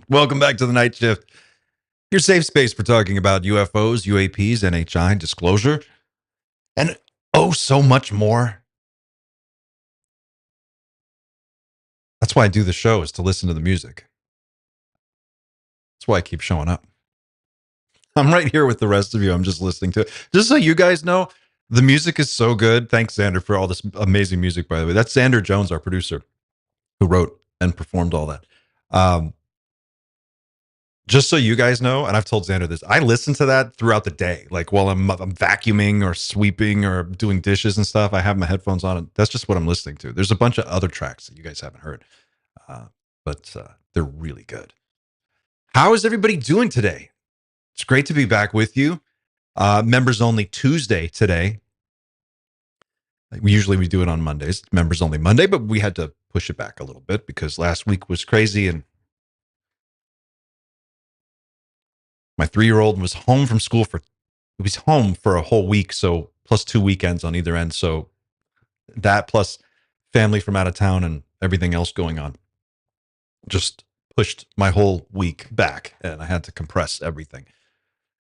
Welcome back to the night shift, your safe space for talking about UFOs, UAPs, NHI, disclosure, and oh, so much more. That's why I do the show, is to listen to the music. That's why I keep showing up. I'm right here with the rest of you. I'm just listening to it. Just so you guys know, the music is so good. Thanks, Xander, for all this amazing music, by the way. That's Xander Jones, our producer, who wrote and performed all that. Just so you guys know, and I've told Xander this, I listen to that throughout the day. Like while I'm vacuuming or sweeping or doing dishes and stuff, I have my headphones on, and that's just what I'm listening to. There's a bunch of other tracks that you guys haven't heard, but they're really good. How is everybody doing today? It's great to be back with you. Members only Tuesday today. Usually we do it on Mondays, members only Monday, but we had to push it back a little bit because last week was crazy and my 3-year-old was home from school for a whole week. So plus 2 weekends on either end. So that plus family from out of town and everything else going on just pushed my whole week back and I had to compress everything.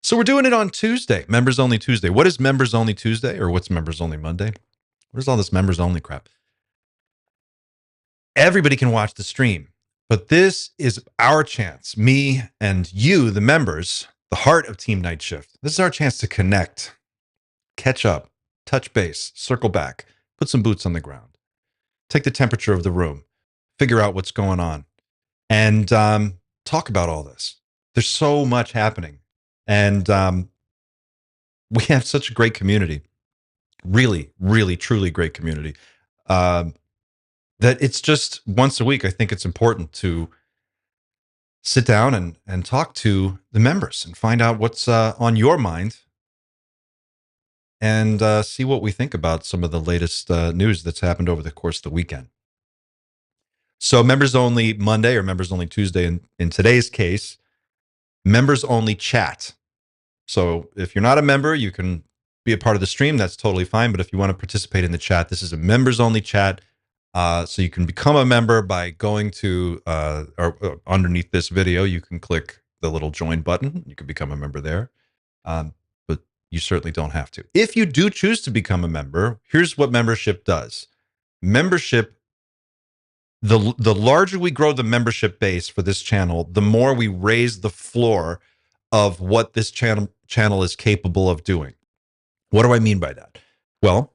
So we're doing it on Tuesday, members only Tuesday. What is members only Tuesday, or what's members only Monday? What is all this members only crap? Everybody can watch the stream, but this is our chance, me and you, the members, the heart of Team Night Shift. This is our chance to connect, catch up, touch base, circle back, put some boots on the ground, take the temperature of the room, figure out what's going on, and talk about all this. There's so much happening, and we have such a great community. Really, really, truly great community. That it's just once a week, I think it's important to sit down and talk to the members and find out what's on your mind and see what we think about some of the latest news that's happened over the course of the weekend. So members only Monday or members only Tuesday in today's case, members only chat. So if you're not a member, you can be a part of the stream. That's totally fine. But if you want to participate in the chat, this is a members only chat. So you can become a member by going to or underneath this video. You can click the little join button. You can become a member there, but you certainly don't have to. If you do choose to become a member, here's what membership does. Membership, the larger we grow the membership base for this channel, the more we raise the floor of what this channel is capable of doing. What do I mean by that? Well,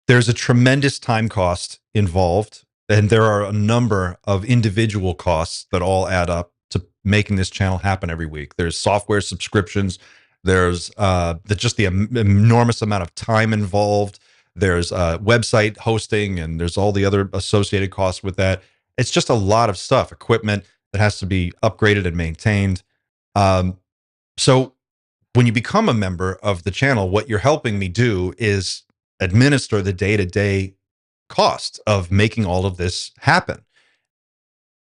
there's a tremendous time cost involved, and there are a number of individual costs that all add up to making this channel happen every week. There's software subscriptions. There's just the enormous amount of time involved. There's website hosting, and there's all the other associated costs with that. It's just a lot of stuff, equipment that has to be upgraded and maintained. So when you become a member of the channel, what you're helping me do is administer the day-to-day cost of making all of this happen.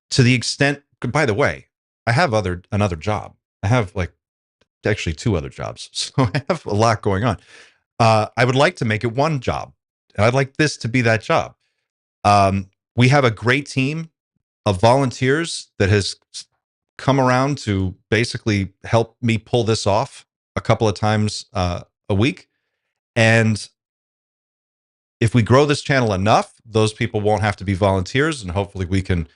To the extent, by the way, I have another job. I have actually 2 other jobs. So I have a lot going on. I would like to make it one job. And I'd like this to be that job. We have a great team of volunteers that has come around to basically help me pull this off a couple of times a week. And if we grow this channel enough, those people won't have to be volunteers, and hopefully we can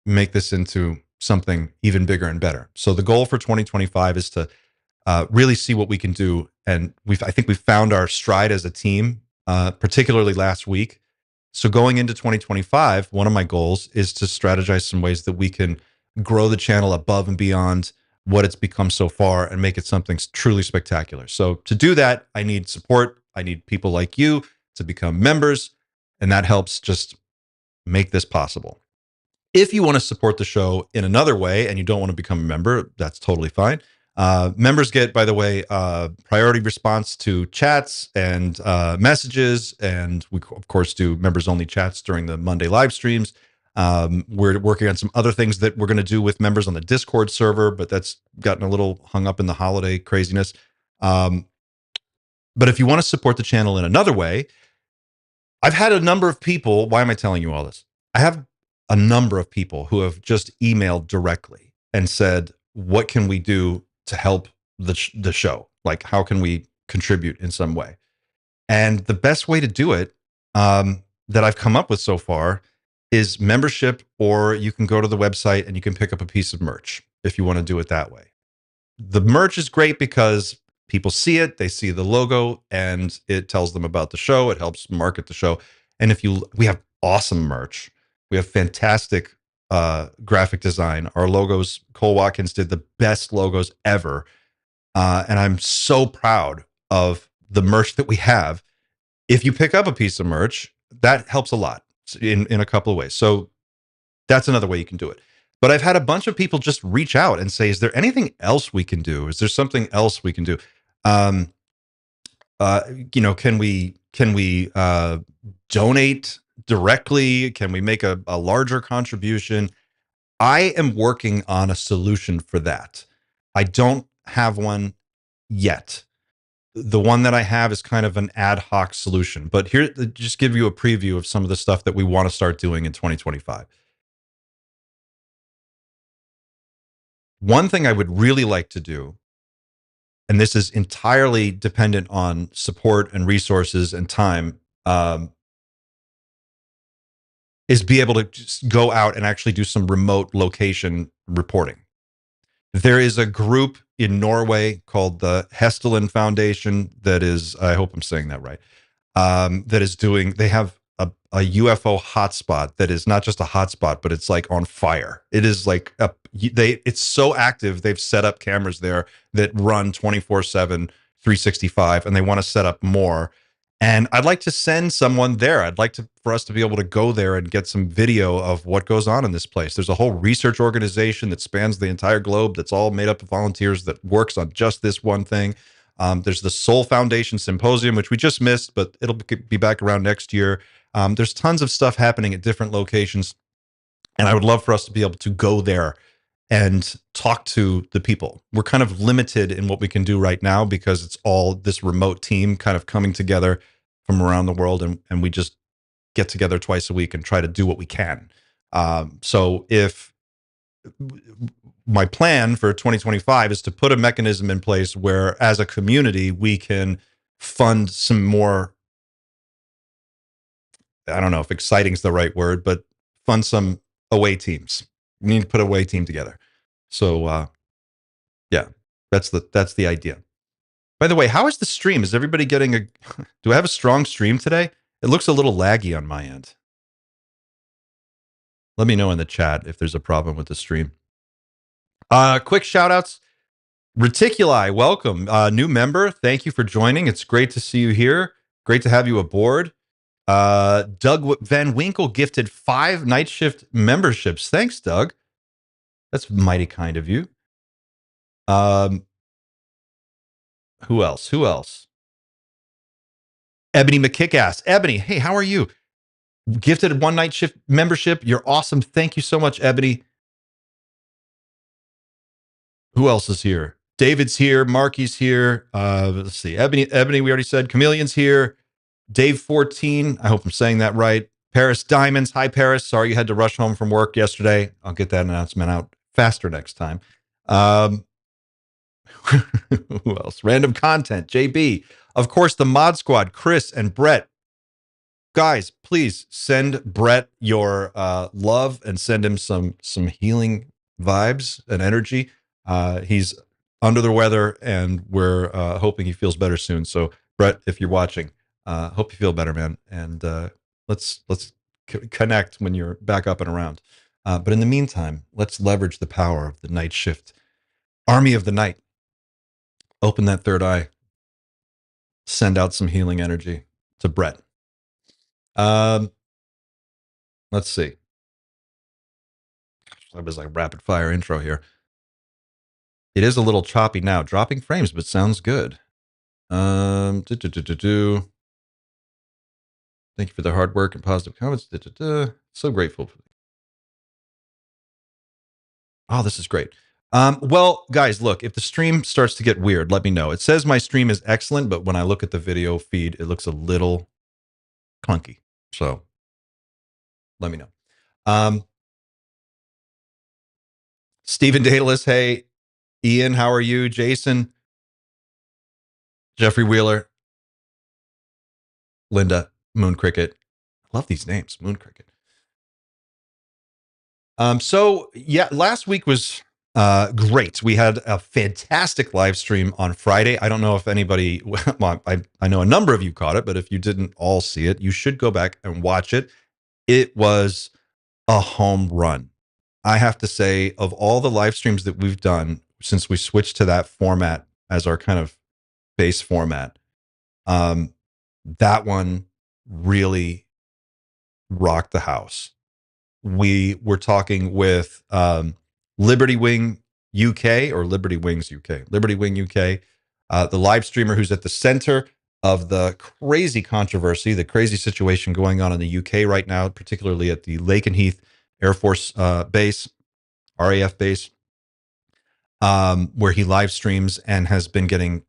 make this into something even bigger and better. So the goal for 2025 is to really see what we can do. And I think we've found our stride as a team, particularly last week. So going into 2025, one of my goals is to strategize some ways that we can grow the channel above and beyond what it's become so far and make it something truly spectacular. So to do that, I need support. I need people like you to become members, and that helps just make this possible. If you want to support the show in another way and you don't want to become a member, that's totally fine. Members get, by the way, priority response to chats and messages, and we, of course, do members-only chats during the Monday live streams. We're working on some other things that we're going to do with members on the Discord server, but that's gotten a little hung up in the holiday craziness. But if you want to support the channel in another way, I've had a number of people. Why am I telling you all this? I have a number of people who have just emailed directly and said, what can we do to help the show? Like, how can we contribute in some way? And the best way to do it, that I've come up with so far, is membership, or you can go to the website and you can pick up a piece of merch if you want to do it that way. The merch is great because people see it, they see the logo, and it tells them about the show. It helps market the show. And we have awesome merch. We have fantastic graphic design. Our logos, Cole Watkins did the best logos ever. And I'm so proud of the merch that we have. If you pick up a piece of merch, that helps a lot in a couple of ways. So that's another way you can do it. But I've had a bunch of people just reach out and say, is there anything else we can do? Is there something else we can do? Um, can we donate directly? Can we make a larger contribution? I am working on a solution for that. I don't have one yet. The one that I have is kind of an ad hoc solution. But here, just give you a preview of some of the stuff that we want to start doing in 2025. One thing I would really like to do, and this is entirely dependent on support and resources and time, is be able to just go out and actually do some remote location reporting. There is a group in Norway called the Hesteland Foundation that is, I hope I'm saying that right, that is doing, they have a UFO hotspot that is not just a hotspot, but it's like on fire. It is like, it's so active. They've set up cameras there that run 24/7, 365, and they want to set up more. And I'd like to send someone there. I'd like for us to be able to go there and get some video of what goes on in this place. There's a whole research organization that spans the entire globe that's all made up of volunteers that works on just this one thing. There's the Soul Foundation Symposium, which we just missed, but it'll be back around next year. There's tons of stuff happening at different locations, and I would love for us to be able to go there and talk to the people. We're kind of limited in what we can do right now because it's all this remote team kind of coming together from around the world, and we just get together twice a week and try to do what we can. So if my plan for 2025 is to put a mechanism in place where, as a community, we can fund some more, I don't know if exciting is the right word, but fund some away teams. We need to put an away team together. So yeah, that's the idea. By the way, how is the stream? Is everybody getting do I have a strong stream today? It looks a little laggy on my end. Let me know in the chat if there's a problem with the stream. Quick shout outs. Reticuli, welcome. New member. Thank you for joining. It's great to see you here. Great to have you aboard. Doug Van Winkle gifted 5 night shift memberships. Thanks, Doug. That's mighty kind of you. Who else? Ebony McKickass. Ebony, hey, how are you? Gifted 1 night shift membership. You're awesome. Thank you so much, Ebony. Who else is here? David's here. Marky's here. Let's see. Ebony, we already said. Chameleon's here. Dave 14. I hope I'm saying that right. Paris Diamonds. Hi, Paris. Sorry you had to rush home from work yesterday. I'll get that announcement out faster next time. Who else? Random Content. JB. Of course, the Mod Squad. Chris and Brett. Guys, please send Brett your love and send him some healing vibes and energy. He's under the weather, and we're hoping he feels better soon. So, Brett, if you're watching, hope you feel better, man. And let's connect when you're back up and around. But in the meantime, let's leverage the power of the night shift. Army of the night. Open that third eye. Send out some healing energy to Brett. Let's see. That was like rapid fire intro here. It is a little choppy now, dropping frames, but sounds good. Thank you for the hard work and positive comments. So grateful. Oh, this is great. Well, guys, look, if the stream starts to get weird, let me know. It says my stream is excellent, but when I look at the video feed, it looks a little clunky. So let me know. Stephen Daedalus, hey. Ian, how are you? Jason, Jeffrey Wheeler, Linda, Moon Cricket. I love these names, Moon Cricket. So yeah, last week was great. We had a fantastic live stream on Friday. I don't know if anybody, well, I know a number of you caught it, but if you didn't all see it, you should go back and watch it. It was a home run. I have to say, of all the live streams that we've done since we switched to that format as our kind of base format, um, that one really rocked the house. We were talking with Liberty Wing UK or Liberty Wings UK, Liberty Wing UK, the live streamer who's at the center of the crazy controversy, the crazy situation going on in the UK right now, particularly at the Lakenheath Air Force base, RAF base, where he live streams and has been getting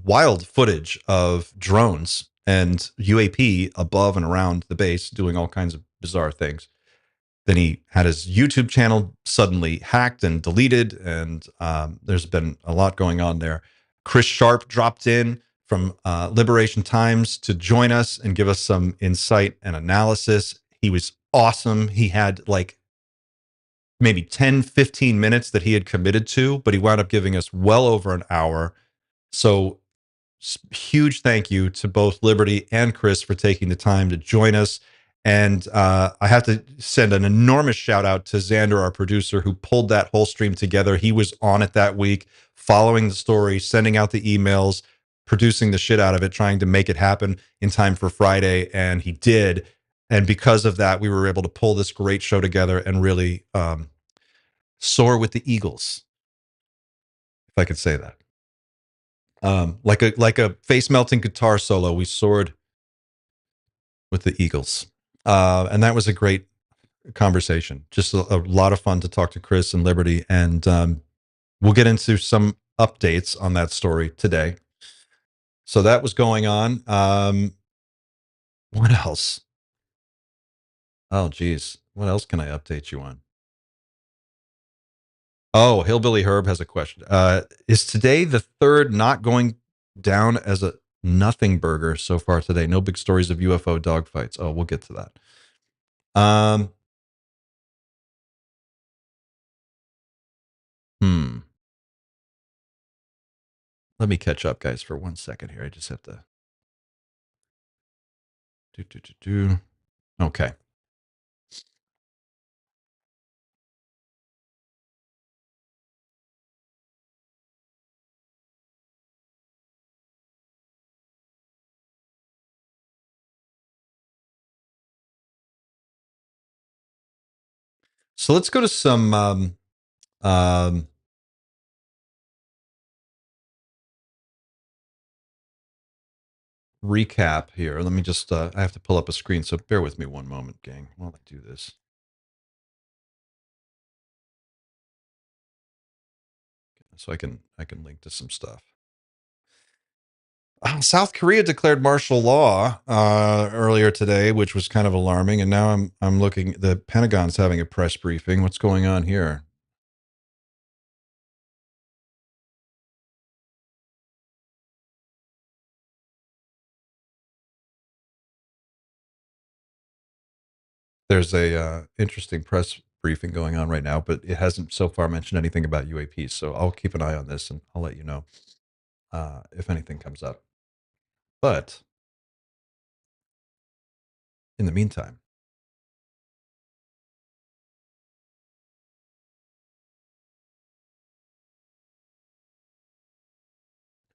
wild footage of drones and UAP above and around the base doing all kinds of bizarre things. Then he had his YouTube channel suddenly hacked and deleted, and there's been a lot going on there. Chris Sharp dropped in from Liberation Times to join us and give us some insight and analysis. He was awesome. He had like maybe 10, 15 minutes that he had committed to, but he wound up giving us well over an hour. So huge thank you to both Liberty and Chris for taking the time to join us. And I have to send an enormous shout out to Xander, our producer, who pulled that whole stream together. He was on it that week, following the story, sending out the emails, producing the shit out of it, trying to make it happen in time for Friday. And he did. And because of that, we were able to pull this great show together and really soar with the Eagles, if I could say that. Like a face melting guitar solo, we soared with the Eagles, and that was a great conversation. Just a lot of fun to talk to Chris and Liberty, and we'll get into some updates on that story today. So that was going on. What else? Oh, geez, what else can I update you on? Oh, Hillbilly Herb has a question. Is today the third not going down as a nothing burger so far today? No big stories of UFO dogfights. Oh, we'll get to that. Let me catch up, guys, for 1 second here. I just have to do. Okay. So let's go to some recap here. Let me just, I have to pull up a screen, so bear with me one moment, gang, while I do this. So I can link to some stuff. South Korea declared martial law earlier today, which was kind of alarming. And now I'm looking. The Pentagon's having a press briefing. What's going on here? There's a interesting press briefing going on right now, but it hasn't so far mentioned anything about UAPs. So I'll keep an eye on this and I'll let you know if anything comes up. But in the meantime,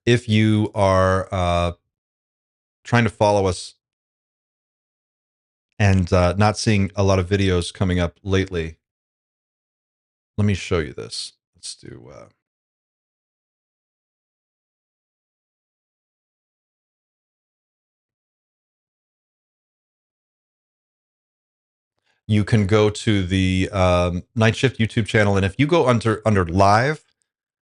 if you are trying to follow us and not seeing a lot of videos coming up lately, let me show you this. Let's do. You can go to the Night Shift YouTube channel, and if you go under live,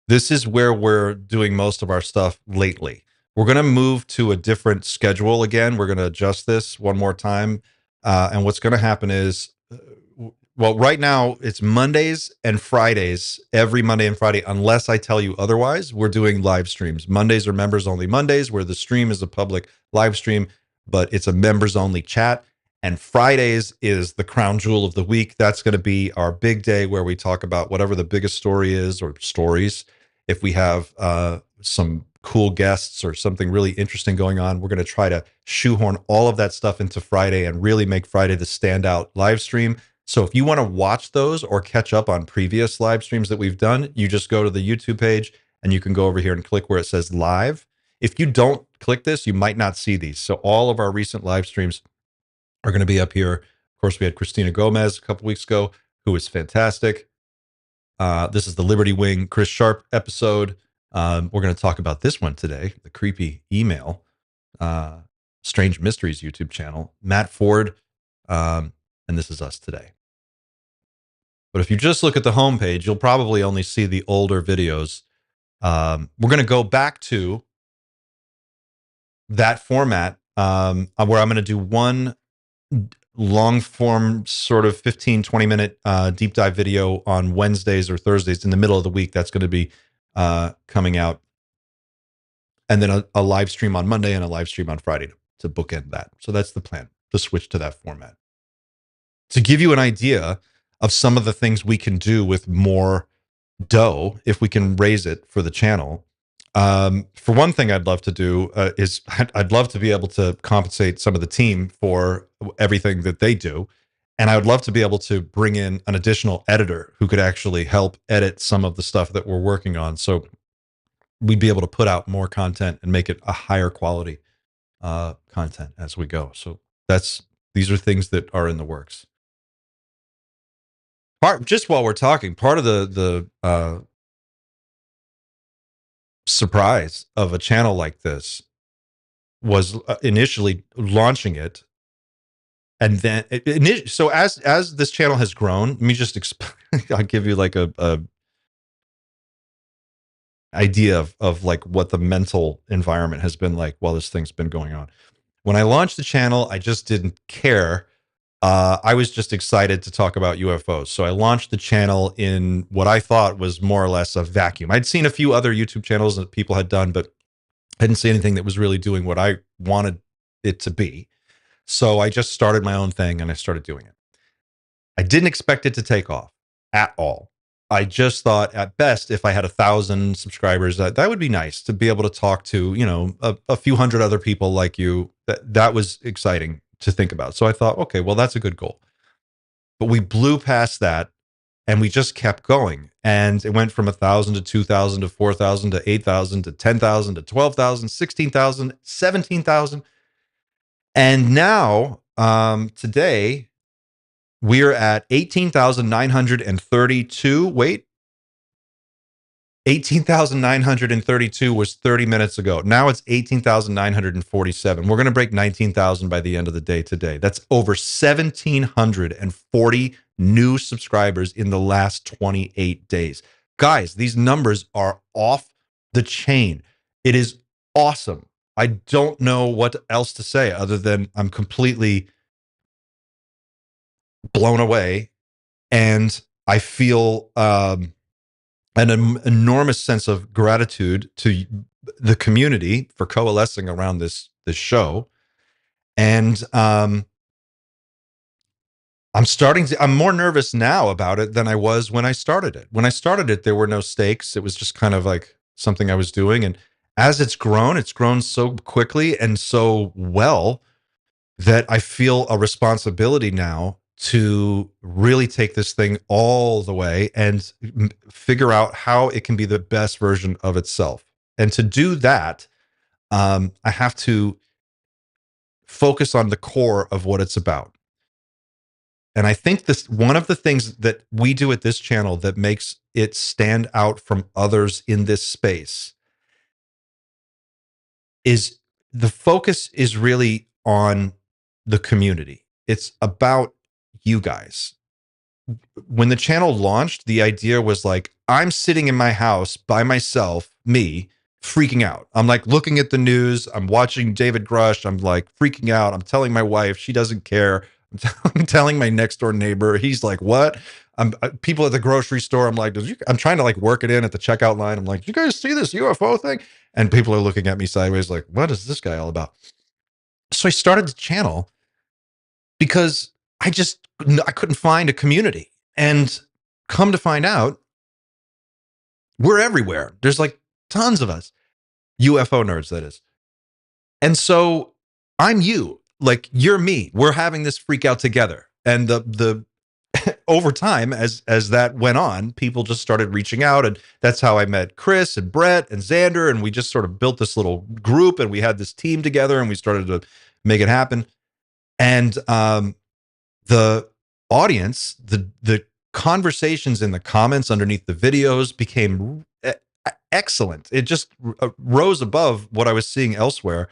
this is where we're doing most of our stuff lately. We're going to move to a different schedule again. We're going to adjust this one more time. And what's going to happen is Well, right now it's Mondays and Fridays, every Monday and Friday, unless I tell you otherwise. We're doing live streams. Mondays are members only Mondays, where the stream is a public live stream, but it's a members only chat. And Fridays is the crown jewel of the week. That's going to be our big day where we talk about whatever the biggest story is or stories. If we have some cool guests or something really interesting going on, we're going to try to shoehorn all of that stuff into Friday and really make Friday the standout live stream. So if you want to watch those or catch up on previous live streams that we've done, you just go to the YouTube page and you can go over here and click where it says live. If you don't click this, you might not see these. So all of our recent live streams are going to be up here. Of course, we had Christina Gomez a couple weeks ago, who was fantastic. This is the Liberty Wing Chris Sharp episode. We're going to talk about this one today, the creepy email, Strange Mysteries YouTube channel, Matt Ford, and this is us today. But if you just look at the homepage, you'll probably only see the older videos. We're going to go back to that format where I'm going to do one long form sort of 15, 20 minute deep dive video on Wednesdays or Thursdays in the middle of the week. That's going to be coming out. And then a live stream on Monday and a live stream on Friday to bookend that. So that's the plan, to switch to that format. To give you an idea of some of the things we can do with more dough, if we can raise it for the channel. For one thing I'd love to do is I'd love to be able to compensate some of the team for everything that they do. And I would love to be able to bring in an additional editor who could actually help edit some of the stuff that we're working on. So we'd be able to put out more content and make it a higher quality content as we go. So these are things that are in the works. Just while we're talking, part of the surprise of a channel like this was initially launching it, and then so as this channel has grown, let me just I'll give you like a idea of like what the mental environment has been like while this thing's been going on. When I launched the channel, I just didn't care. I was just excited to talk about UFOs. So I launched the channel in what I thought was more or less a vacuum. I'd seen a few other YouTube channels that people had done, but I didn't see anything that was really doing what I wanted it to be. So I just started my own thing and I started doing it. I didn't expect it to take off at all. I just thought at best, if I had 1,000 subscribers, that would be nice to be able to talk to, you know, a few hundred other people like you. That was exciting to think about. So I thought, okay, well, that's a good goal. But we blew past that and we just kept going. And it went from 1,000 to 2,000 to 4,000 to 8,000 to 10,000 to 12,000, 16,000, 17,000. And now, today, we're at 18,932. Wait, 18,932 was 30 minutes ago. Now it's 18,947. We're going to break 19,000 by the end of the day today. That's over 1,740 new subscribers in the last 28 days. Guys, these numbers are off the chain. It is awesome. I don't know what else to say other than I'm completely blown away. And I feel an enormous sense of gratitude to the community for coalescing around this show. And I'm more nervous now about it than I was when I started it. When I started it, there were no stakes. It was just kind of like something I was doing. And as it's grown so quickly and so well that I feel a responsibility now to really take this thing all the way and figure out how it can be the best version of itself. And to do that, I have to focus on the core of what it's about. And I think one of the things that we do at this channel that makes it stand out from others in this space is the focus is really on the community. It's about you guys. When the channel launched, the idea was like, I'm sitting in my house by myself, me, freaking out. I'm like looking at the news. I'm watching David Grush. I'm like freaking out. I'm telling my wife, she doesn't care. I'm telling my next door neighbor. He's like, what? People at the grocery store. I'm like, I'm trying to like work it in at the checkout line. I'm like, did you guys see this UFO thing? And people are looking at me sideways like, what is this guy all about? So I started the channel because I couldn't find a community. And come to find out, we're everywhere. There's like tons of us, UFO nerds, that is. And so I'm you, like you're me. We're having this freak out together. And the over time, as that went on, people just started reaching out, and that's how I met Chris and Brett and Xander, and we just sort of built this little group, and we had this team together, and we started to make it happen. And the audience, the conversations in the comments underneath the videos became excellent. It just rose above what I was seeing elsewhere.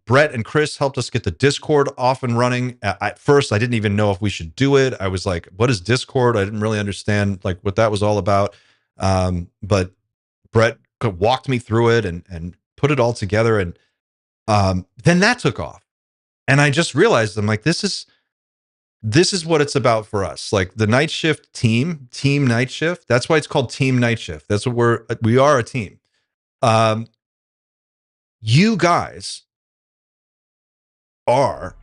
Brett and Chris helped us get the Discord off and running. At first, I didn't even know if we should do it. I was like, what is Discord? I didn't really understand like what that was all about. But Brett walked me through it and put it all together. And then that took off. And I just realized, I'm like, this is what it's about for us. Like the night shift team night shift. That's why it's called Team Night Shift. That's what we are, a team. You guys are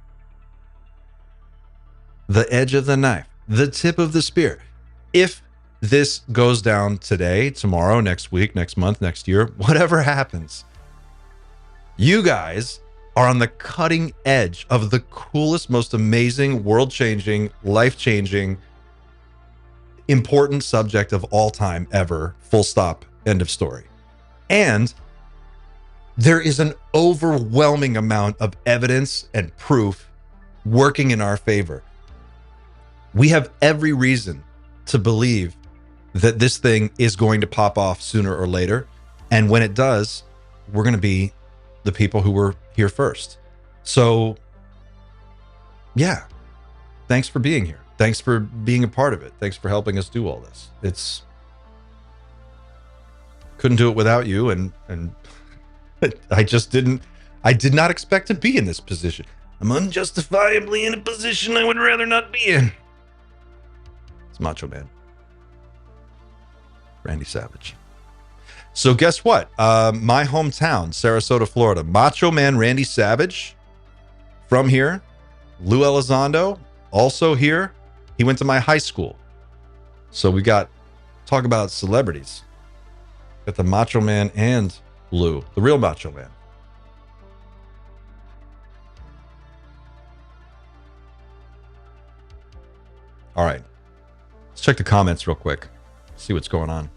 the edge of the knife, the tip of the spear. If this goes down today, tomorrow, next week, next month, next year, whatever happens, you guys are on the cutting edge of the coolest, most amazing, world-changing, life-changing, important subject of all time ever. Full stop. End of story. And there is an overwhelming amount of evidence and proof working in our favor. We have every reason to believe that this thing is going to pop off sooner or later. And when it does, we're going to be the people who were here first. So, yeah, thanks for being here. Thanks for being a part of it. Thanks for helping us do all this. Couldn't do it without you, and I did not expect to be in this position. I'm unjustifiably in a position I would rather not be in. It's Macho Man Randy Savage. So guess what? My hometown, Sarasota, Florida. Macho Man Randy Savage, from here. Lou Elizondo, also here. He went to my high school. So we got, talk about celebrities. Got the Macho Man and Lou, the real Macho Man. All right. Let's check the comments real quick. See what's going on.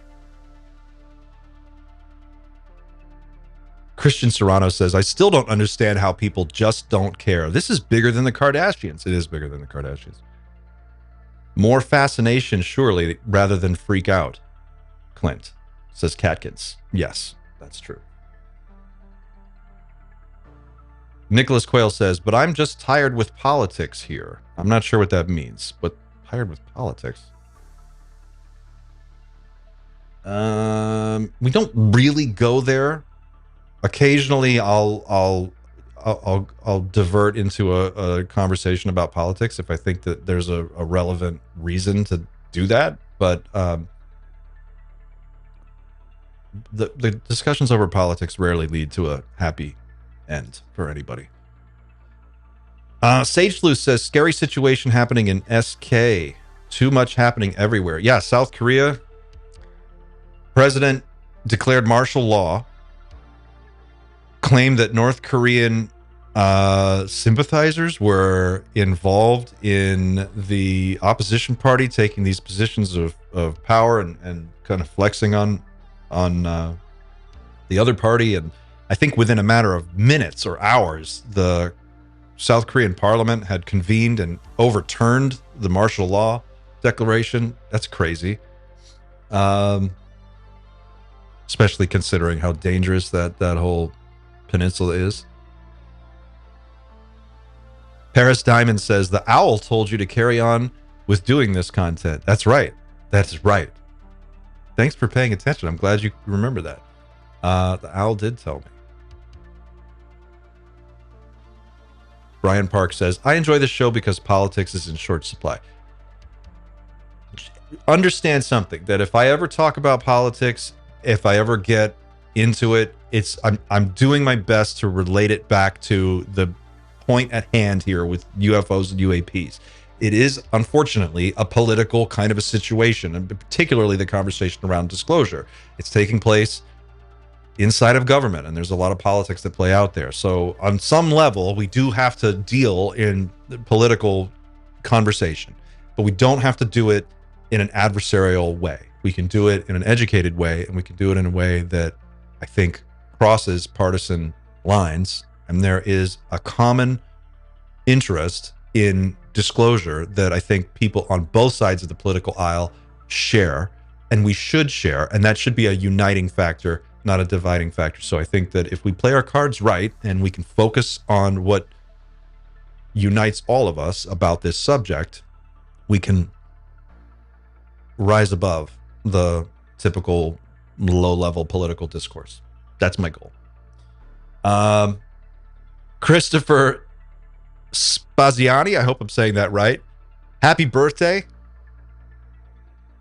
Christian Serrano says, I still don't understand how people just don't care. This is bigger than the Kardashians. It is bigger than the Kardashians. More fascination, surely, rather than freak out. Clint says Catkins. Yes, that's true. Nicholas Quayle says, but I'm just tired with politics here. I'm not sure what that means, but tired with politics. We don't really go there. Occasionally, I'll divert into a conversation about politics if I think that there's a relevant reason to do that. But the discussions over politics rarely lead to a happy end for anybody. Sage Blue says, scary situation happening in SK. Too much happening everywhere. Yeah, South Korea. President declared martial law. Claimed that North Korean sympathizers were involved in the opposition party taking these positions of power and kind of flexing on the other party. And I think within a matter of minutes or hours, the South Korean parliament had convened and overturned the martial law declaration. That's crazy. Especially considering how dangerous that whole peninsula is. Paris Diamond says, the owl told you to carry on with doing this content. That's right. That's right. Thanks for paying attention. I'm glad you remember that. The owl did tell me. Brian Park says, I enjoy this show because politics is in short supply. Understand something, that if I ever talk about politics, if I ever get into it, I'm doing my best to relate it back to the point at hand here with UFOs and UAPs. It is unfortunately a political kind of a situation, and particularly the conversation around disclosure. It's taking place inside of government, and there's a lot of politics that play out there. So on some level, we do have to deal in the political conversation, but we don't have to do it in an adversarial way. We can do it in an educated way, and we can do it in a way that I think crosses partisan lines. And there is a common interest in disclosure that I think people on both sides of the political aisle share, and we should share, and that should be a uniting factor, not a dividing factor. So I think that if we play our cards right and we can focus on what unites all of us about this subject, we can rise above the typical low-level political discourse. That's my goal. Christopher Spaziani, I hope I'm saying that right. Happy birthday.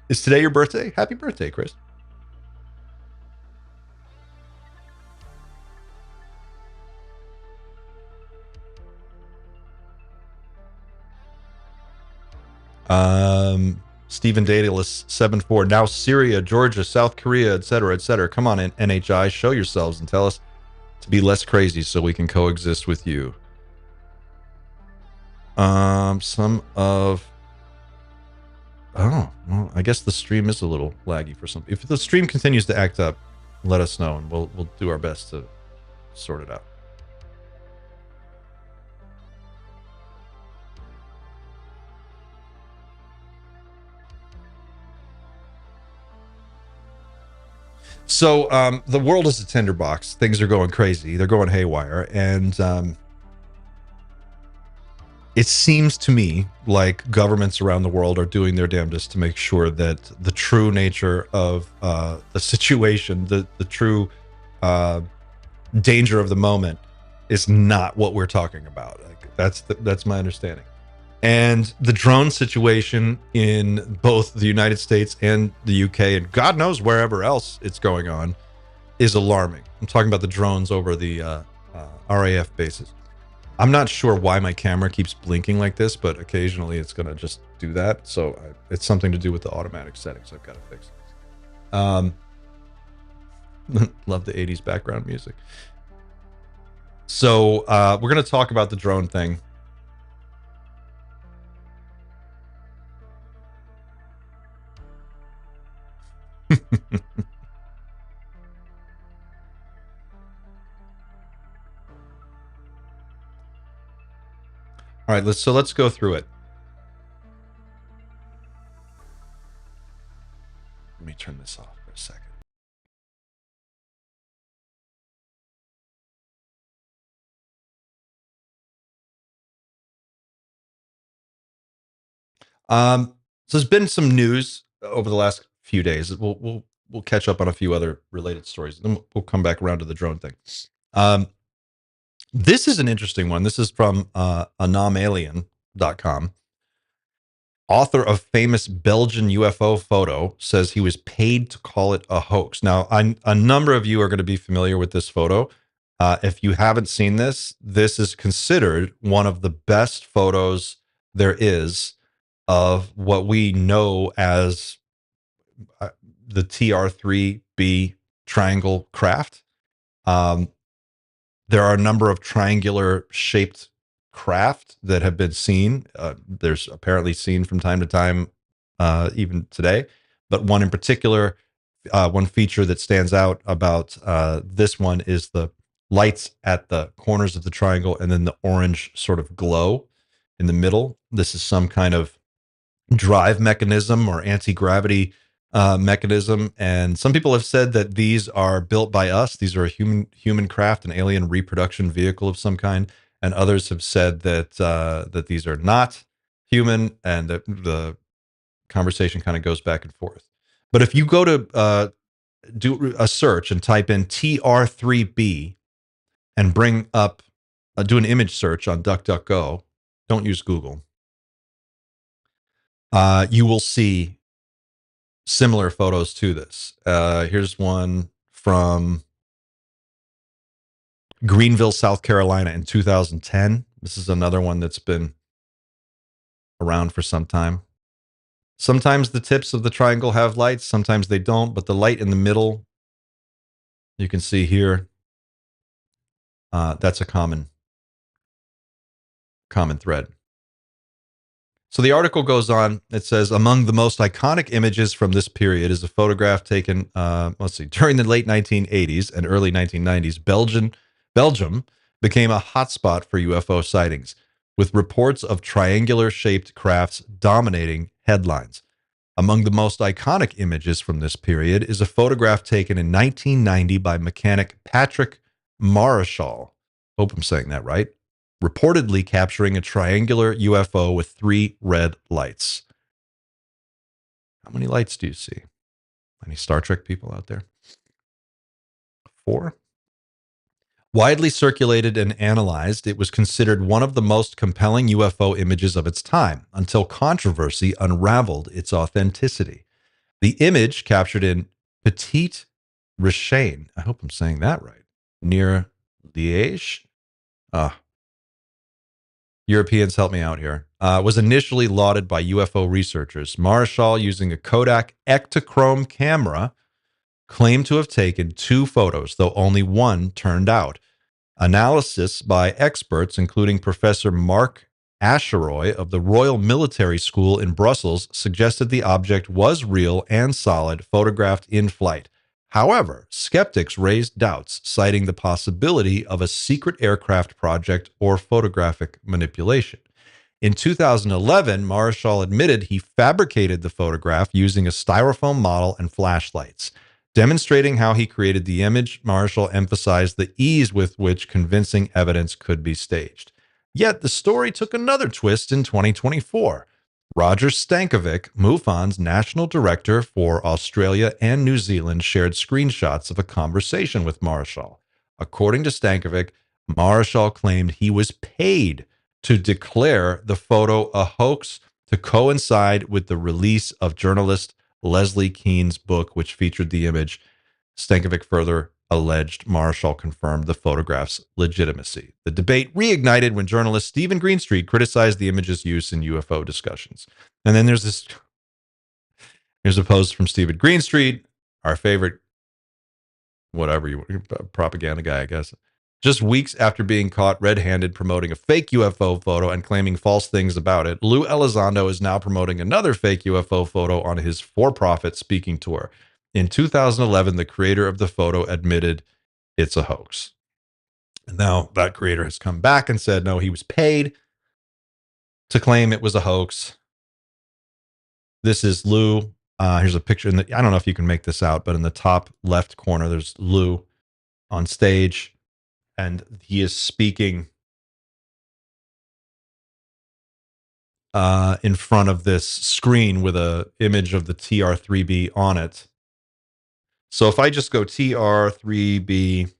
Is today your birthday? Happy birthday, Chris. Stephen Daedalus 74. Now Syria, Georgia, South Korea, etc., etc. Come on, NHI, show yourselves and tell us to be less crazy so we can coexist with you. Some of... Oh, well, I guess the stream is a little laggy for some. If the stream continues to act up, let us know, and we'll do our best to sort it out. So the world is a tinderbox. Things are going crazy. They're going haywire. And it seems to me like governments around the world are doing their damnedest to make sure that the true nature of the situation, the true danger of the moment is not what we're talking about. Like, that's my understanding. And the drone situation in both the United States and the UK, and God knows wherever else it's going on, is alarming. I'm talking about the drones over the RAF bases. I'm not sure why my camera keeps blinking like this, but occasionally it's going to just do that. So it's something to do with the automatic settings I've got to fix. Love the 80s background music. So we're going to talk about the drone thing. All right, let's go through it. Let me turn this off for a second. So there's been some news over the last few days. We'll catch up on a few other related stories, and then we'll come back around to the drone thing. This is an interesting one. This is from anomalien.com. Author of famous Belgian UFO photo says he was paid to call it a hoax. Now, a number of you are going to be familiar with this photo. If you haven't seen this, this is considered one of the best photos there is of what we know as the TR-3B triangle craft. There are a number of triangular shaped craft that have been seen. There's apparently seen from time to time, even today. But one in particular, one feature that stands out about this one is the lights at the corners of the triangle and then the orange sort of glow in the middle. This is some kind of drive mechanism or anti-gravity mechanism. And some people have said that these are built by us. These are a human craft, an alien reproduction vehicle of some kind. And others have said that that these are not human, and that the conversation kind of goes back and forth. But if you go to do a search and type in TR3B and bring up do an image search on DuckDuckGo, don't use Google, you will see similar photos to this. Here's one from Greenville, South Carolina in 2010. This is another one that's been around for some time. Sometimes the tips of the triangle have lights, sometimes they don't, but the light in the middle, you can see here, that's a common thread. So the article goes on. It says, among the most iconic images from this period is a photograph taken, during the late 1980s and early 1990s. Belgium became a hotspot for UFO sightings, with reports of triangular-shaped crafts dominating headlines. Among the most iconic images from this period is a photograph taken in 1990 by mechanic Patrick Marischal. Hope I'm saying that right. Reportedly capturing a triangular UFO with 3 red lights. How many lights do you see? Any Star Trek people out there? 4? Widely circulated and analyzed, it was considered one of the most compelling UFO images of its time until controversy unraveled its authenticity. The image captured in Petit Richain, I hope I'm saying that right, near Liège. Europeans, help me out here. Was initially lauded by UFO researchers. Marischal, using a Kodak Ektachrome camera, claimed to have taken 2 photos, though only one turned out. Analysis by experts, including Professor Mark Asheroy of the Royal Military School in Brussels, suggested the object was real and solid, photographed in flight. However, skeptics raised doubts, citing the possibility of a secret aircraft project or photographic manipulation. In 2011, Marischal admitted he fabricated the photograph using a styrofoam model and flashlights. Demonstrating how he created the image, Marischal emphasized the ease with which convincing evidence could be staged. Yet the story took another twist in 2024. Roger Stankovic, MUFON's national director for Australia and New Zealand, shared screenshots of a conversation with Marischal. According to Stankovic, Marischal claimed he was paid to declare the photo a hoax to coincide with the release of journalist Leslie Kean's book, which featured the image. Stankovic further alleged Marischal confirmed the photograph's legitimacy. The debate reignited when journalist Stephen Greenstreet criticized the image's use in UFO discussions. And then here's a post from Stephen Greenstreet, our favorite, propaganda guy, I guess. Just weeks after being caught red-handed promoting a fake UFO photo and claiming false things about it, Lou Elizondo is now promoting another fake UFO photo on his for-profit speaking tour. In 2011, the creator of the photo admitted it's a hoax. Now, that creator has come back and said, no, he was paid to claim it was a hoax. This is Lou. Here's a picture. I don't know if you can make this out, but in the top left corner, there's Lou on stage, and he is speaking in front of this screen with an image of the TR-3B on it. So if I just go TR-3B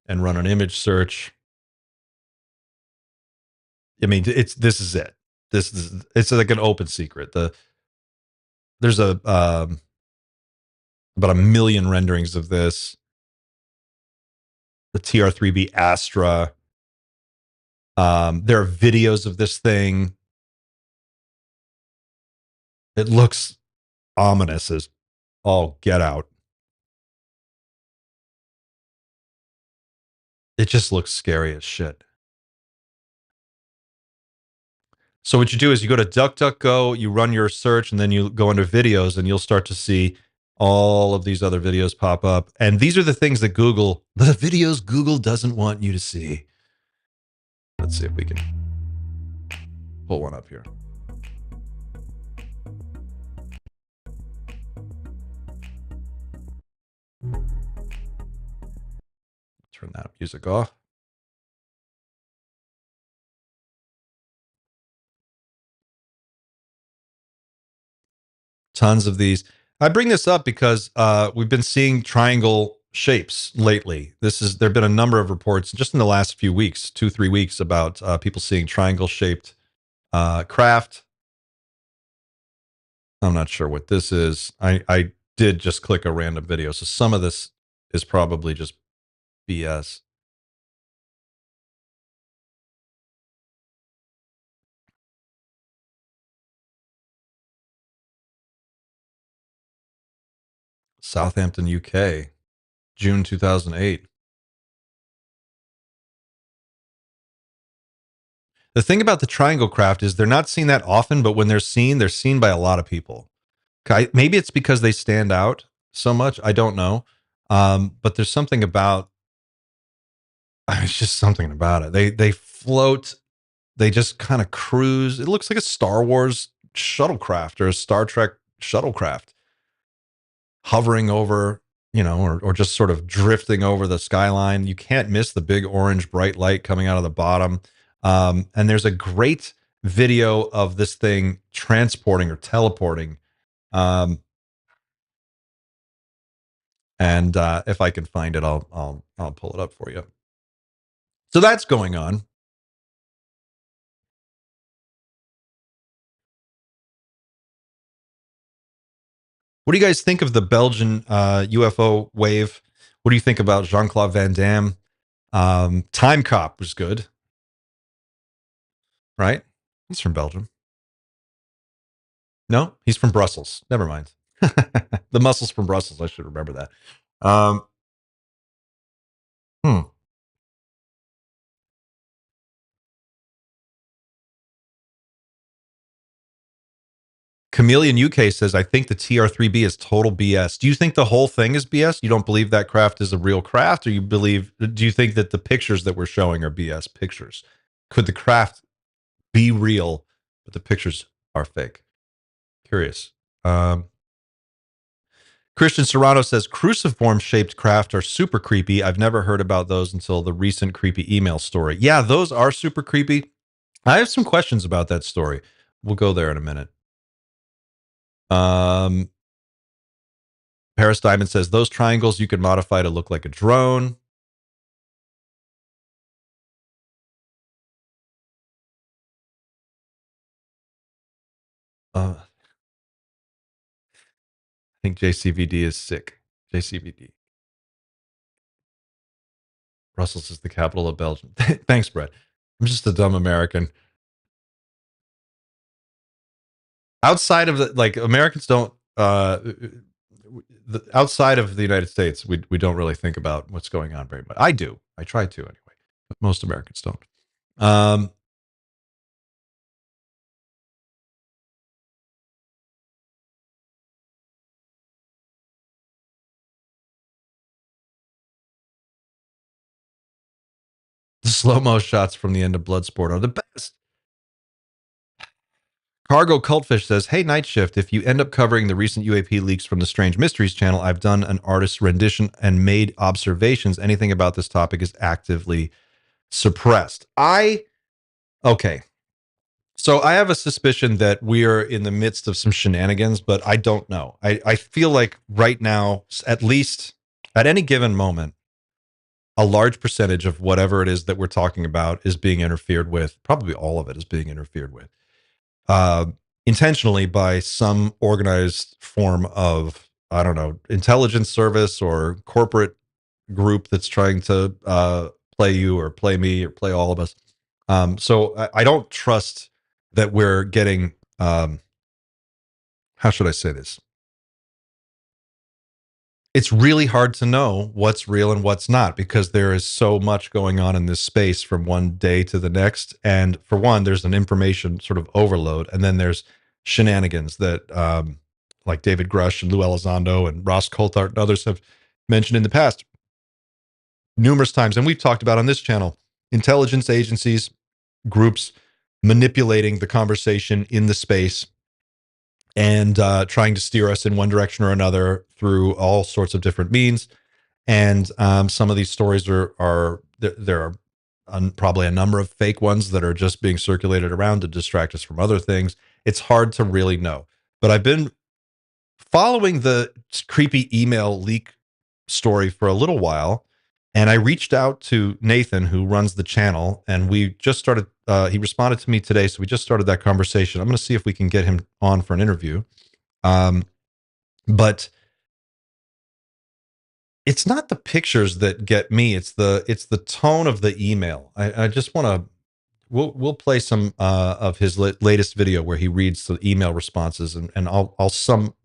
and run an image search, I mean, this is it. It's like an open secret. There's about 1 million renderings of this. The TR-3B Astra. There are videos of this thing. It looks ominous as all get out. It just looks scary as shit. So what you do is you go to DuckDuckGo, you run your search, and then you go under videos, and you'll start to see all of these other videos pop up. And these are the things that the videos Google doesn't want you to see. Let's see if we can pull one up here. Turn that music off. Tons of these. I bring this up because we've been seeing triangle shapes lately. There've been a number of reports just in the last few weeks, 2-3 weeks, about people seeing triangle shaped craft. I'm not sure what this is. I did just click a random video, so some of this is probably just BS. Southampton, UK, June 2008. The thing about the triangle craft is they're not seen that often, but when they're seen by a lot of people. Maybe it's because they stand out so much. I don't know. But there's something about it's just something about it. They float. They just kind of cruise. It looks like a Star Wars shuttlecraft or a Star Trek shuttlecraft hovering over, or just sort of drifting over the skyline. You can't miss the big orange bright light coming out of the bottom. And there's a great video of this thing transporting or teleporting. And if I can find it, I'll pull it up for you. So that's going on. What do you guys think of the Belgian UFO wave? What do you think about Jean-Claude Van Damme? Time Cop was good, right? He's from Belgium. No, he's from Brussels. Never mind. The muscles from Brussels. I should remember that. Um, hmm. Chameleon UK says, I think the TR3B is total BS. Do you think the whole thing is BS? You don't believe that craft is a real craft, or do you think that the pictures that we're showing are BS pictures? Could the craft be real, but the pictures are fake? Curious. Christian Serrano says, cruciform shaped craft are super creepy. I've never heard about those until the recent creepy email story. Yeah, those are super creepy. I have some questions about that story. We'll go there in a minute. Paris Diamond says, those triangles you can modify to look like a drone. I think JCVD is sick. JCVD. Brussels is the capital of Belgium. Thanks, Brett. I'm just a dumb American. Outside of Americans don't, outside of the United States, we don't really think about what's going on very much. I do. I try to anyway, but most Americans don't. The slow-mo shots from the end of Bloodsport are the best. Cargo Cultfish says, hey, Night Shift, if you end up covering the recent UAP leaks from the Strange Mysteries channel, I've done an artist's rendition and made observations. Anything about this topic is actively suppressed. Okay. So I have a suspicion that we are in the midst of some shenanigans, but I don't know. I feel like right now, at least at any given moment, a large percentage of whatever it is that we're talking about is being interfered with. Probably all of it is being interfered with. Intentionally by some organized form of, I don't know, intelligence service or corporate group that's trying to play you or play me or play all of us. So I don't trust that we're getting, how should I say this? It's really hard to know what's real and what's not because there is so much going on in this space from one day to the next. And for one, there's an information sort of overload, and then there's shenanigans that, like David Grush and Lou Elizondo and Ross Coulthart and others have mentioned in the past numerous times, and we've talked about on this channel, intelligence agencies, groups manipulating the conversation in the space and trying to steer us in one direction or another through all sorts of different means. And some of these stories are there are probably a number of fake ones that are just being circulated around to distract us from other things. It's hard to really know. But I've been following the creepy email leak story for a little while, and I reached out to Nathan, who runs the channel, and we just started. He responded to me today, so we just started that conversation. I'm going to see if we can get him on for an interview. But it's not the pictures that get me. It's the tone of the email. I just want to. We'll play some of his latest video where he reads the email responses, and I'll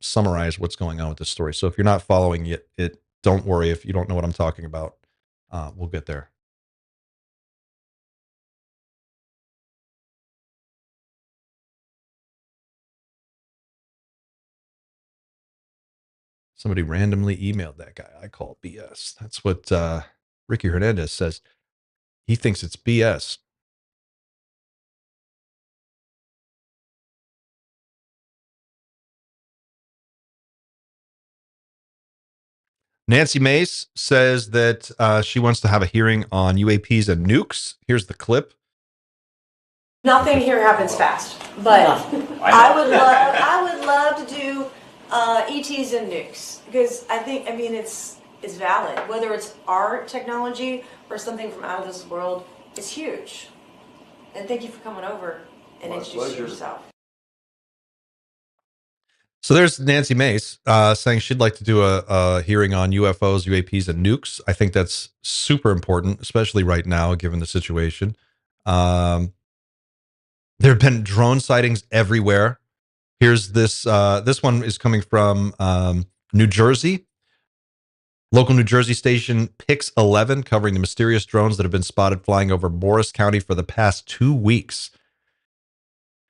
summarize what's going on with this story. So if you're not following it, don't worry if you don't know what I'm talking about. We'll get there. Somebody randomly emailed that guy. I call BS. That's what Ricky Hernandez says. He thinks it's BS. Nancy Mace says that she wants to have a hearing on UAPs and nukes. Here's the clip. Nothing here happens fast, but I would love to do ETs and nukes because I mean it's valid. Whether it's our technology or something from out of this world, it's huge. And thank you for coming over and introducing yourself. So there's Nancy Mace saying she'd like to do a hearing on UFOs, UAPs, and nukes. I think that's super important, especially right now, given the situation. There have been drone sightings everywhere. Here's this. This one is coming from New Jersey. Local New Jersey station Pix 11 covering the mysterious drones that have been spotted flying over Morris County for the past 2 weeks.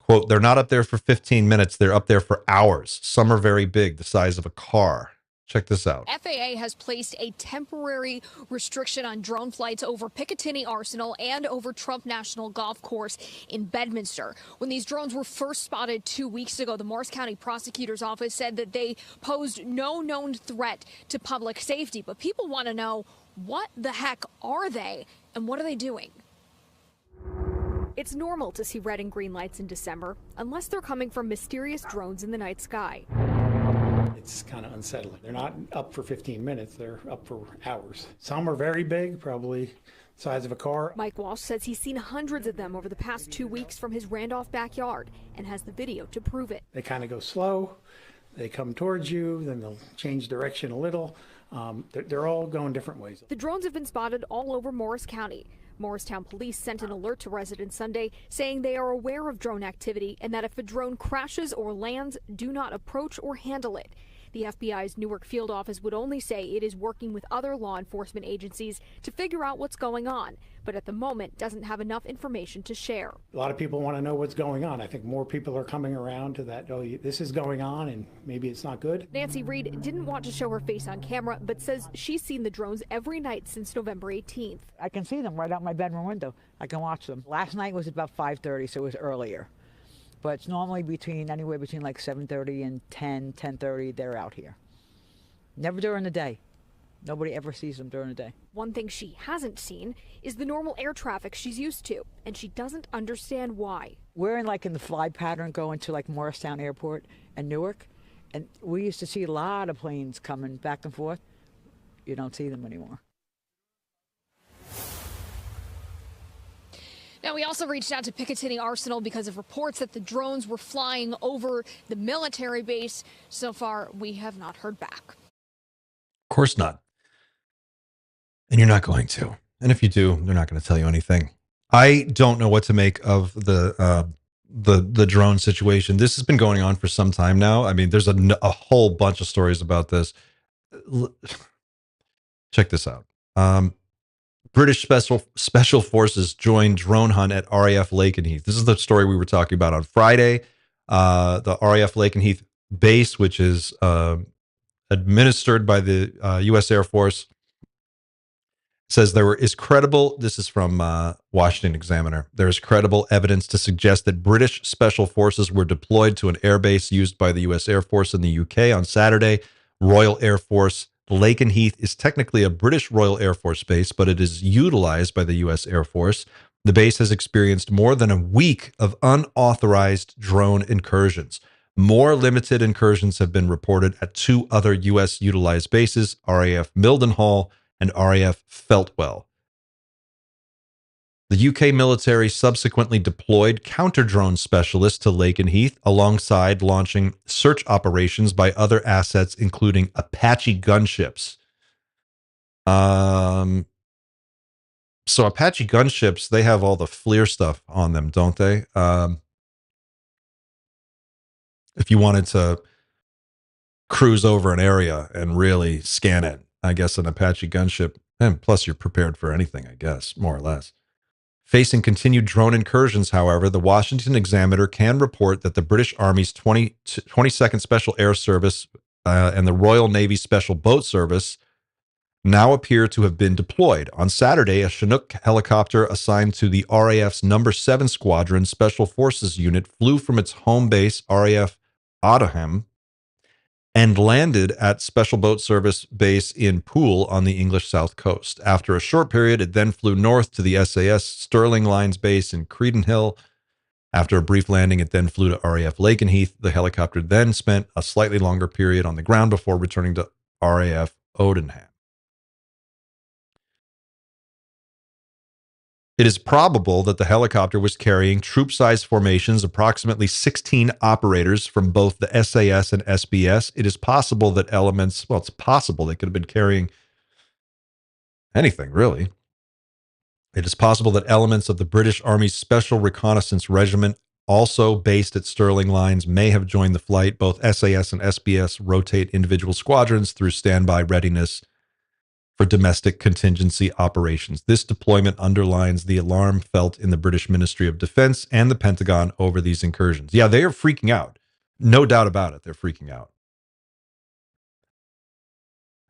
Quote, they're not up there for 15 minutes. They're up there for hours. Some are very big, the size of a car. Check this out. FAA has placed a temporary restriction on drone flights over Picatinny Arsenal and over Trump National Golf Course in Bedminster. When these drones were first spotted 2 weeks ago, the Morris County Prosecutor's Office said that they posed no known threat to public safety. But people want to know, what the heck are they and what are they doing? It's normal to see red and green lights in December, unless they're coming from mysterious drones in the night sky. It's kind of unsettling. They're not up for 15 minutes, they're up for hours. Some are very big, probably the size of a car. Mike Walsh says he's seen hundreds of them over the past 2 weeks from his Randolph backyard and has the video to prove it. They kind of go slow, they come towards you, then they'll change direction a little. They're all going different ways. The drones have been spotted all over Morris County. Morristown police sent an alert to residents Sunday saying they are aware of drone activity and that if a drone crashes or lands, do not approach or handle it. The FBI's Newark field office would only say it is working with other law enforcement agencies to figure out what's going on, but at the moment doesn't have enough information to share. A lot of people want to know what's going on. I think more people are coming around to that, oh, this is going on and maybe it's not good. Nancy Reed didn't want to show her face on camera, but says she's seen the drones every night since November 18th. I can see them right out my bedroom window. I can watch them. Last night was about 5:30, so it was earlier. But it's normally anywhere between like 7:30 and 10:30, they're out here. Never during the day. Nobody ever sees them during the day. One thing she hasn't seen is the normal air traffic she's used to, and she doesn't understand why. We're in the fly pattern going to like Morristown Airport and Newark, and we used to see a lot of planes coming back and forth. You don't see them anymore. Now, we also reached out to Picatinny Arsenal because of reports that the drones were flying over the military base. So far, we have not heard back. Of course not. And you're not going to. And if you do, they're not going to tell you anything. I don't know what to make of the drone situation. This has been going on for some time now. I mean, there's a whole bunch of stories about this. Check this out. British special forces joined drone hunt at RAF Lakenheath. This is the story we were talking about on Friday. The RAF Lakenheath base, which is administered by the U.S. Air Force, says is credible. This is from Washington Examiner. There is credible evidence to suggest that British special forces were deployed to an airbase used by the U.S. Air Force in the UK on Saturday. Royal Air Force Lakenheath is technically a British Royal Air Force base, but it is utilized by the U.S. Air Force. The base has experienced more than a week of unauthorized drone incursions. More limited incursions have been reported at 2 other U.S. utilized bases, RAF Mildenhall and RAF Feltwell. The UK military subsequently deployed counter-drone specialists to Lakenheath alongside launching search operations by other assets, including Apache gunships. So Apache gunships, they have all the FLIR stuff on them, don't they? If you wanted to cruise over an area and really scan it, I guess an Apache gunship, and plus you're prepared for anything, I guess, more or less. Facing continued drone incursions, however, the Washington Examiner can report that the British Army's 22nd Special Air Service and the Royal Navy Special Boat Service now appear to have been deployed. On Saturday, a Chinook helicopter assigned to the RAF's No. 7 Squadron Special Forces Unit flew from its home base, RAF Oddham, and landed at Special Boat Service Base in Poole on the English South Coast. After a short period, it then flew north to the SAS Stirling Lines Base in Credenhill. After a brief landing, it then flew to RAF Lakenheath. The helicopter then spent a slightly longer period on the ground before returning to RAF Odenham. It is probable that the helicopter was carrying troop-sized formations, approximately 16 operators from both the SAS and SBS. It is possible that elements, well, it's possible they could have been carrying anything, really. It is possible that elements of the British Army's Special Reconnaissance Regiment, also based at Stirling Lines, may have joined the flight. Both SAS and SBS rotate individual squadrons through standby readiness for domestic contingency operations. This deployment underlines the alarm felt in the British Ministry of Defense and the Pentagon over these incursions. Yeah, they are freaking out. No doubt about it. They're freaking out.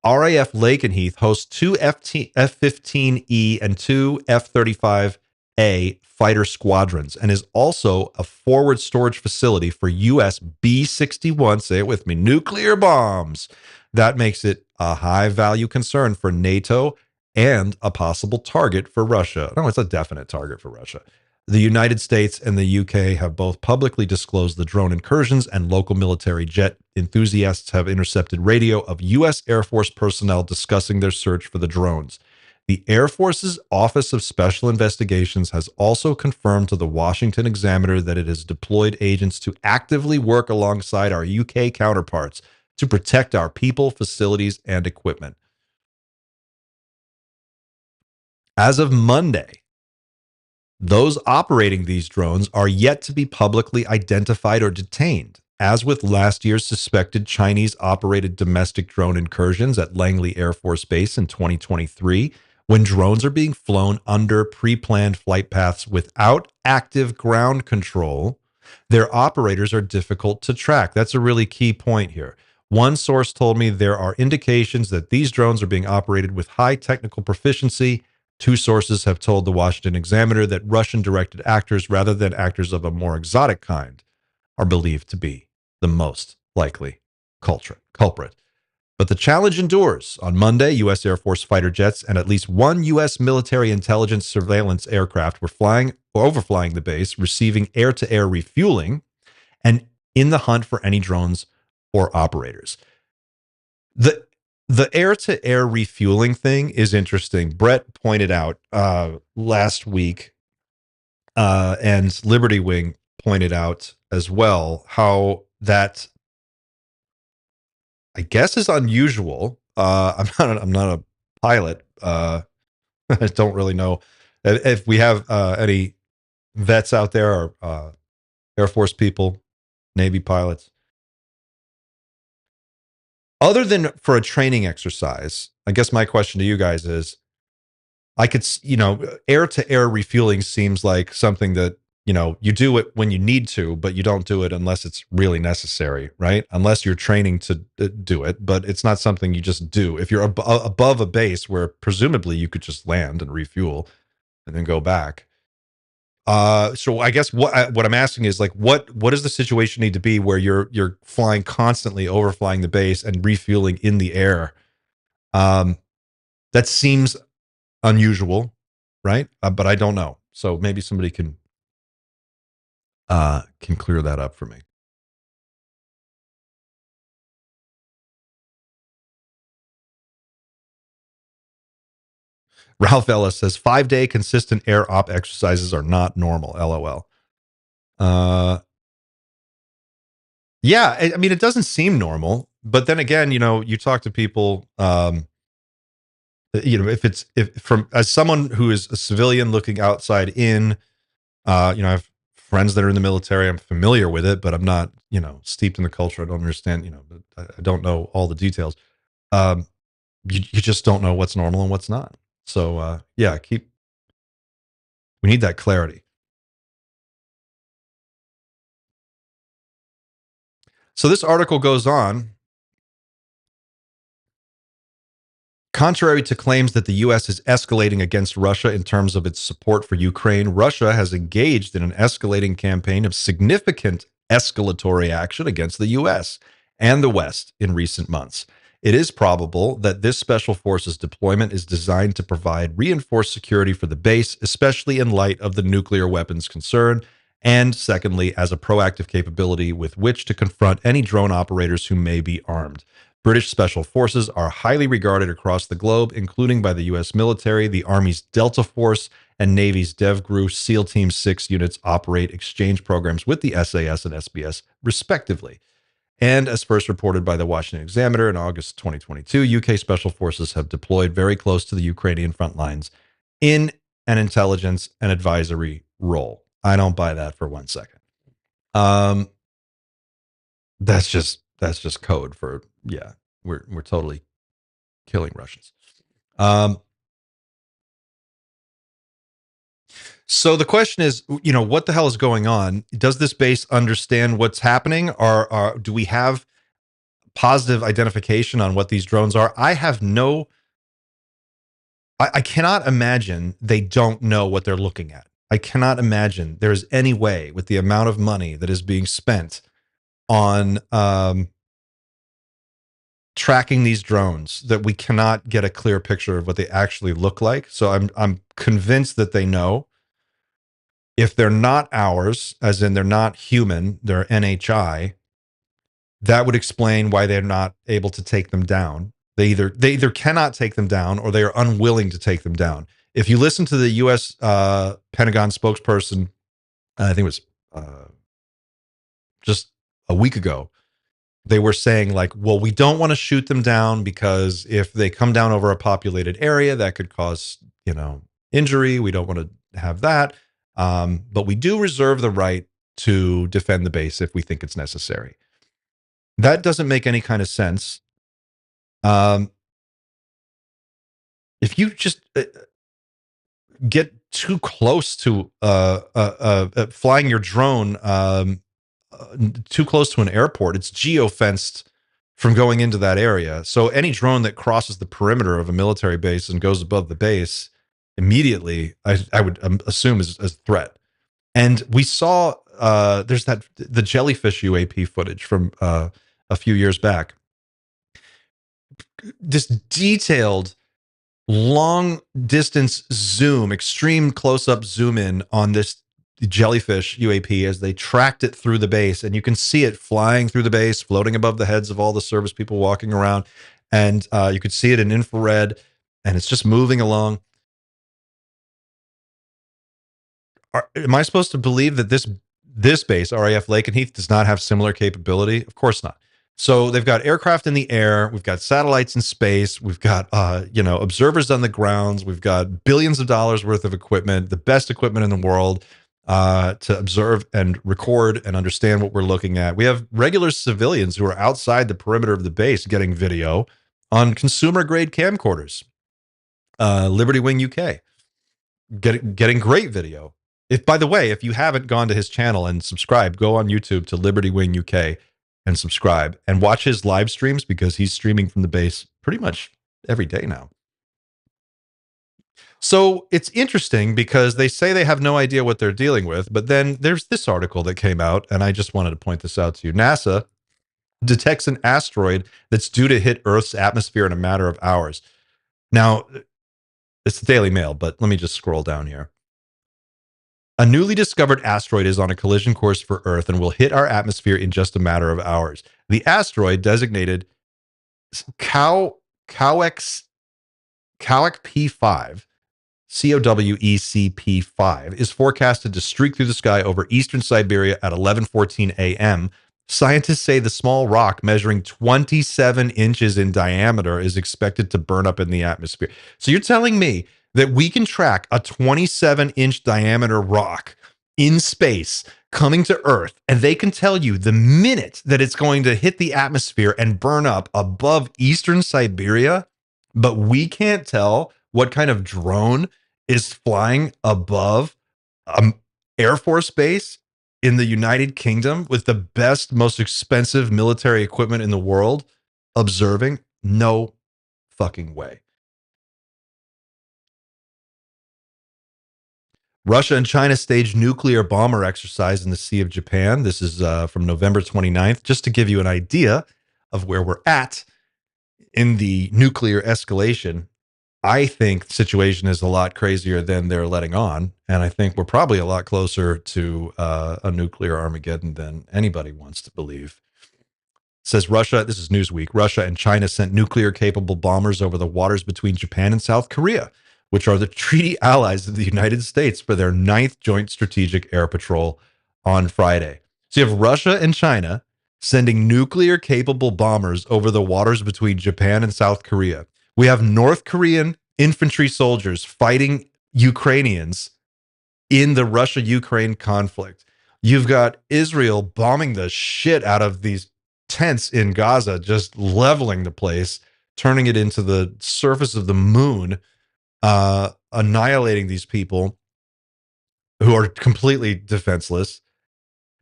RAF Lakenheath hosts 2 F-15E and 2 F-35A fighter squadrons and is also a forward storage facility for U.S. B-61, say it with me, nuclear bombs. That makes it a high-value concern for NATO and a possible target for Russia. No, it's a definite target for Russia. The United States and the UK have both publicly disclosed the drone incursions, and local military jet enthusiasts have intercepted radio of U.S. Air Force personnel discussing their search for the drones. The Air Force's Office of Special Investigations has also confirmed to the Washington Examiner that it has deployed agents to actively work alongside our UK counterparts to protect our people, facilities, and equipment. As of Monday, those operating these drones are yet to be publicly identified or detained. As with last year's suspected Chinese-operated domestic drone incursions at Langley Air Force Base in 2023, when drones are being flown under pre-planned flight paths without active ground control, their operators are difficult to track. That's a really key point here. One source told me there are indications that these drones are being operated with high technical proficiency. Two sources have told the Washington Examiner that Russian-directed actors, rather than actors of a more exotic kind, are believed to be the most likely culprit. But the challenge endures. On Monday, U.S. Air Force fighter jets and at least one U.S. military intelligence surveillance aircraft were overflying the base, receiving air-to-air refueling, and in the hunt for any drones or operators. The air-to-air refueling thing is interesting. Brett pointed out last week, and Liberty Wing pointed out as well, how that, I guess, is unusual. I'm not a pilot. I don't really know if we have any vets out there or Air Force people, Navy pilots. Other than for a training exercise, I guess my question to you guys is, air-to-air refueling seems like something that, you do it when you need to, but you don't do it unless it's really necessary, right? Unless you're training to do it, but it's not something you just do. If you're above a base where presumably you could just land and refuel and then go back. So I guess what I'm asking is, like, what does the situation need to be where you're flying constantly, overflying the base and refueling in the air? That seems unusual, right? But I don't know. So maybe somebody can clear that up for me. Ralph Ellis says 5-day consistent air op exercises are not normal. LOL. Yeah, I mean, it doesn't seem normal, but then again, you talk to people, if from as someone who is a civilian looking outside in, I have friends that are in the military. I'm familiar with it, but I'm not, steeped in the culture. I don't understand, I don't know all the details. Um, you just don't know what's normal and what's not. So, yeah, we need that clarity. So this article goes on. Contrary to claims that the U.S. is escalating against Russia in terms of its support for Ukraine, Russia has engaged in an escalating campaign of significant escalatory action against the U.S. and the West in recent months. It is probable that this special forces deployment is designed to provide reinforced security for the base, especially in light of the nuclear weapons concern, and secondly, as a proactive capability with which to confront any drone operators who may be armed. British special forces are highly regarded across the globe, including by the U.S. military. The Army's Delta Force and Navy's DevGru SEAL Team 6 units operate exchange programs with the SAS and SBS, respectively. And as first reported by the Washington Examiner in August 2022, UK special forces have deployed very close to the Ukrainian front lines in an intelligence and advisory role. I don't buy that for 1 second. That's just code for, yeah, we're totally killing Russians. So the question is, what the hell is going on? Does this base understand what's happening, or do we have positive identification on what these drones are? I cannot imagine they don't know what they're looking at. I cannot imagine there's any way, with the amount of money that is being spent on tracking these drones, that we cannot get a clear picture of what they actually look like. So I'm convinced that they know. If they're not ours, as in they're not human, they're NHI, that would explain why they're not able to take them down. They either cannot take them down, or they are unwilling to take them down. If you listen to the U.S. Pentagon spokesperson, I think it was just a week ago, they were saying, like, well, we don't want to shoot them down because if they come down over a populated area, that could cause, injury. We don't want to have that. But we do reserve the right to defend the base if we think it's necessary. That doesn't make any kind of sense. If you just get too close to flying your drone too close to an airport, it's geofenced from going into that area. So any drone that crosses the perimeter of a military base and goes above the base immediately, I would assume is a threat. And we saw there's the jellyfish UAP footage from a few years back. This detailed long distance zoom, extreme close up zoom in on this jellyfish UAP as they tracked it through the base, and you can see it flying through the base, floating above the heads of all the service people walking around, and you could see it in infrared, and it's just moving along. Am I supposed to believe that this base, RAF Lakenheath, does not have similar capability? Of course not. So they've got aircraft in the air, we've got satellites in space, we've got observers on the grounds, we've got billions of dollars worth of equipment, the best equipment in the world to observe and record and understand what we're looking at. We have regular civilians who are outside the perimeter of the base getting video on consumer grade camcorders. Liberty Wing UK getting great video. By the way, if you haven't gone to his channel and subscribed, go on YouTube to Liberty Wing UK and subscribe and watch his live streams, because he's streaming from the base pretty much every day now. So it's interesting because they say they have no idea what they're dealing with, but then there's this article that came out, and I just wanted to point this out to you. NASA detects an asteroid that's due to hit Earth's atmosphere in a matter of hours. Now, it's the Daily Mail, but let me just scroll down here. A newly discovered asteroid is on a collision course for Earth and will hit our atmosphere in just a matter of hours. The asteroid, designated Cowek P5, COWECP-5, is forecasted to streak through the sky over eastern Siberia at 11:14 a.m. Scientists say the small rock measuring 27 inches in diameter is expected to burn up in the atmosphere. So you're telling me that we can track a 27-inch diameter rock in space coming to Earth, and they can tell you the minute that it's going to hit the atmosphere and burn up above eastern Siberia, but we can't tell what kind of drone is flying above Air Force Base in the United Kingdom with the best, most expensive military equipment in the world, observing? No fucking way. Russia and China staged nuclear bomber exercise in the Sea of Japan. This is from November 29th, just to give you an idea of where we're at in the nuclear escalation. I think the situation is a lot crazier than they're letting on. And I think we're probably a lot closer to a nuclear Armageddon than anybody wants to believe. It says Russia, this is Newsweek, Russia and China sent nuclear-capable bombers over the waters between Japan and South Korea, which are the treaty allies of the United States, for their 9th Joint Strategic Air Patrol on Friday. So you have Russia and China sending nuclear-capable bombers over the waters between Japan and South Korea. We have North Korean infantry soldiers fighting Ukrainians in the Russia-Ukraine conflict. You've got Israel bombing the shit out of these tents in Gaza, just leveling the place, turning it into the surface of the moon, annihilating these people who are completely defenseless.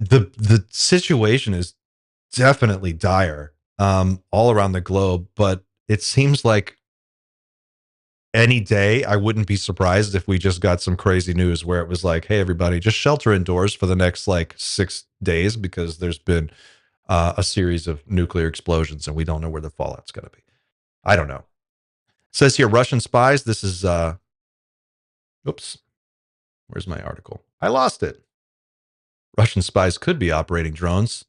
The situation is definitely dire all around the globe, but it seems like any day I wouldn't be surprised if we just got some crazy news where it was like, hey, everybody, just shelter indoors for the next like 6 days because there's been a series of nuclear explosions and we don't know where the fallout's going to be. I don't know. It says here, Russian spies. This is, oops, where's my article? I lost it. Russian spies could be operating drones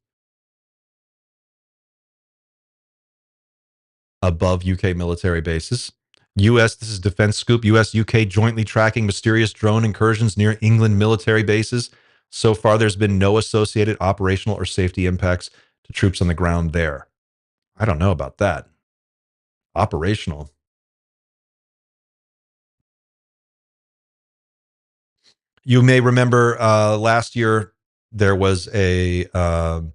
above UK military bases. U.S., this is Defense Scoop, U.S. UK jointly tracking mysterious drone incursions near England military bases. So far, there's been no associated operational or safety impacts to troops on the ground there. I don't know about that. Operational. You may remember last year there was a, I'm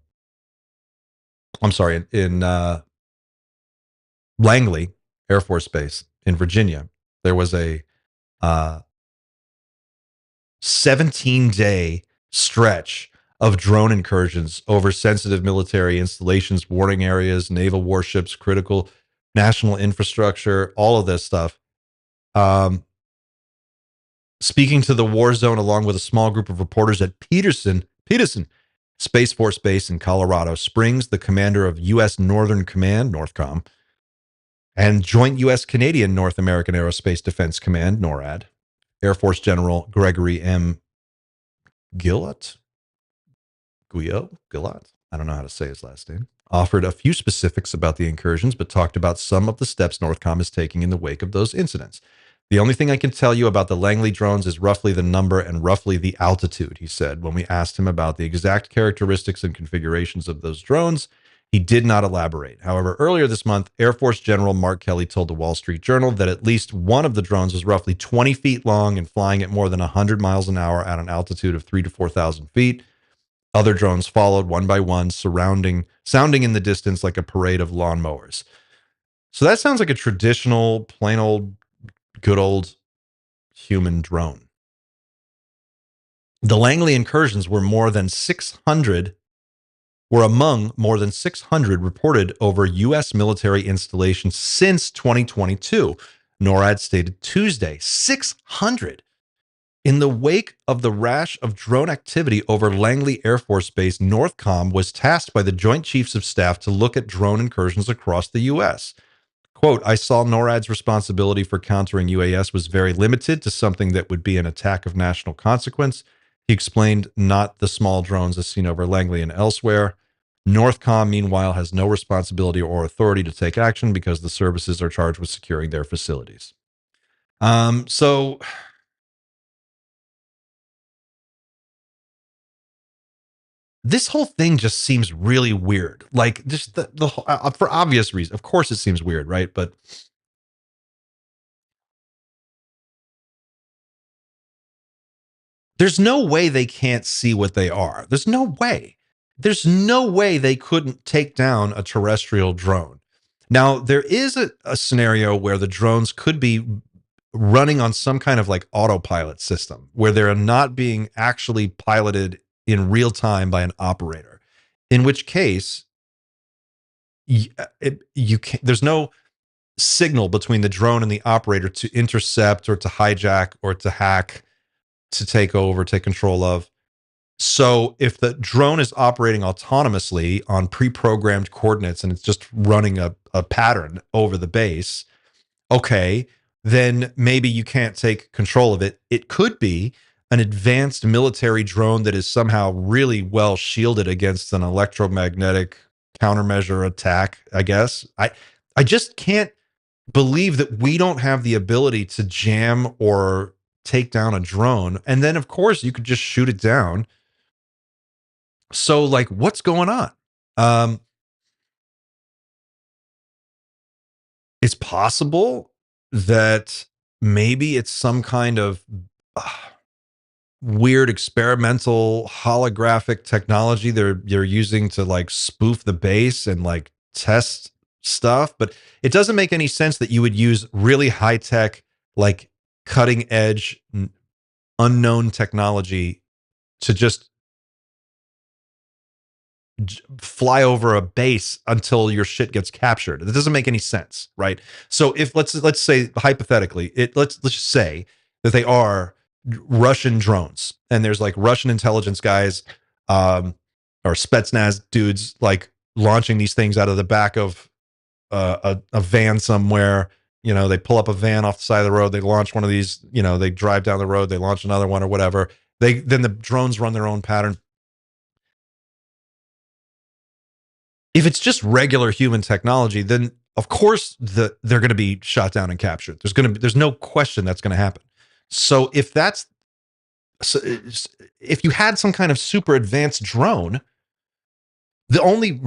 sorry, in Langley Air Force Base in Virginia, there was a 17-day stretch of drone incursions over sensitive military installations, warning areas, naval warships, critical national infrastructure, all of this stuff. Speaking to the war zone along with a small group of reporters at Peterson Space Force Base in Colorado Springs, the commander of U.S. Northern Command, NORTHCOM, and Joint U.S.-Canadian North American Aerospace Defense Command, NORAD, Air Force General Gregory M. Gillott, I don't know how to say his last name, offered a few specifics about the incursions, but talked about some of the steps NORTHCOM is taking in the wake of those incidents. The only thing I can tell you about the Langley drones is roughly the number and roughly the altitude, he said. When we asked him about the exact characteristics and configurations of those drones, he did not elaborate. However, earlier this month, Air Force General Mark Kelly told the Wall Street Journal that at least one of the drones was roughly 20 feet long and flying at more than 100 miles an hour at an altitude of 3,000 to 4,000 feet. Other drones followed one by one, sounding in the distance like a parade of lawnmowers. So that sounds like a traditional, plain old, good old human drone. The Langley incursions were among more than 600 reported over U.S. military installations since 2022, NORAD stated Tuesday. 600. In the wake of the rash of drone activity over Langley Air Force Base, NORTHCOM was tasked by the Joint Chiefs of Staff to look at drone incursions across the U.S. Quote, I saw NORAD's responsibility for countering UAS was very limited to something that would be an attack of national consequence. He explained, not the small drones as seen over Langley and elsewhere. NORTHCOM, meanwhile, has no responsibility or authority to take action because the services are charged with securing their facilities. So this whole thing just seems really weird. Like just the for obvious reasons. Of course it seems weird, right? But there's no way they can't see what they are. There's no way. There's no way they couldn't take down a terrestrial drone. Now, there is a scenario where the drones could be running on some kind of like autopilot system where they're not being actually piloted in real time by an operator, in which case you can't, there's no signal between the drone and the operator to intercept or to hijack or to hack, to take over, take control of. So if the drone is operating autonomously on pre-programmed coordinates and it's just running a pattern over the base, okay, then maybe you can't take control of it. It could be an advanced military drone that is somehow really well shielded against an electromagnetic countermeasure attack, I guess. I just can't believe that we don't have the ability to jam or take down a drone. And then of course you could just shoot it down. So like what's going on? It's possible that maybe it's some kind of weird experimental holographic technology they're using to like spoof the base and like test stuff, but it doesn't make any sense that you would use really high tech, like cutting edge, unknown technology to just fly over a base until your shit gets captured. It doesn't make any sense, right? So if let's say hypothetically, let's just say that they are Russian drones and there's like Russian intelligence guys or Spetsnaz dudes like launching these things out of the back of a van somewhere. You know, they pull up a van off the side of the road, they launch one of these, you know, they drive down the road, they launch another one or whatever. Then the drones run their own pattern. If it's just regular human technology, then of course they're going to be shot down and captured. There's no question that's going to happen. So if you had some kind of super advanced drone, the only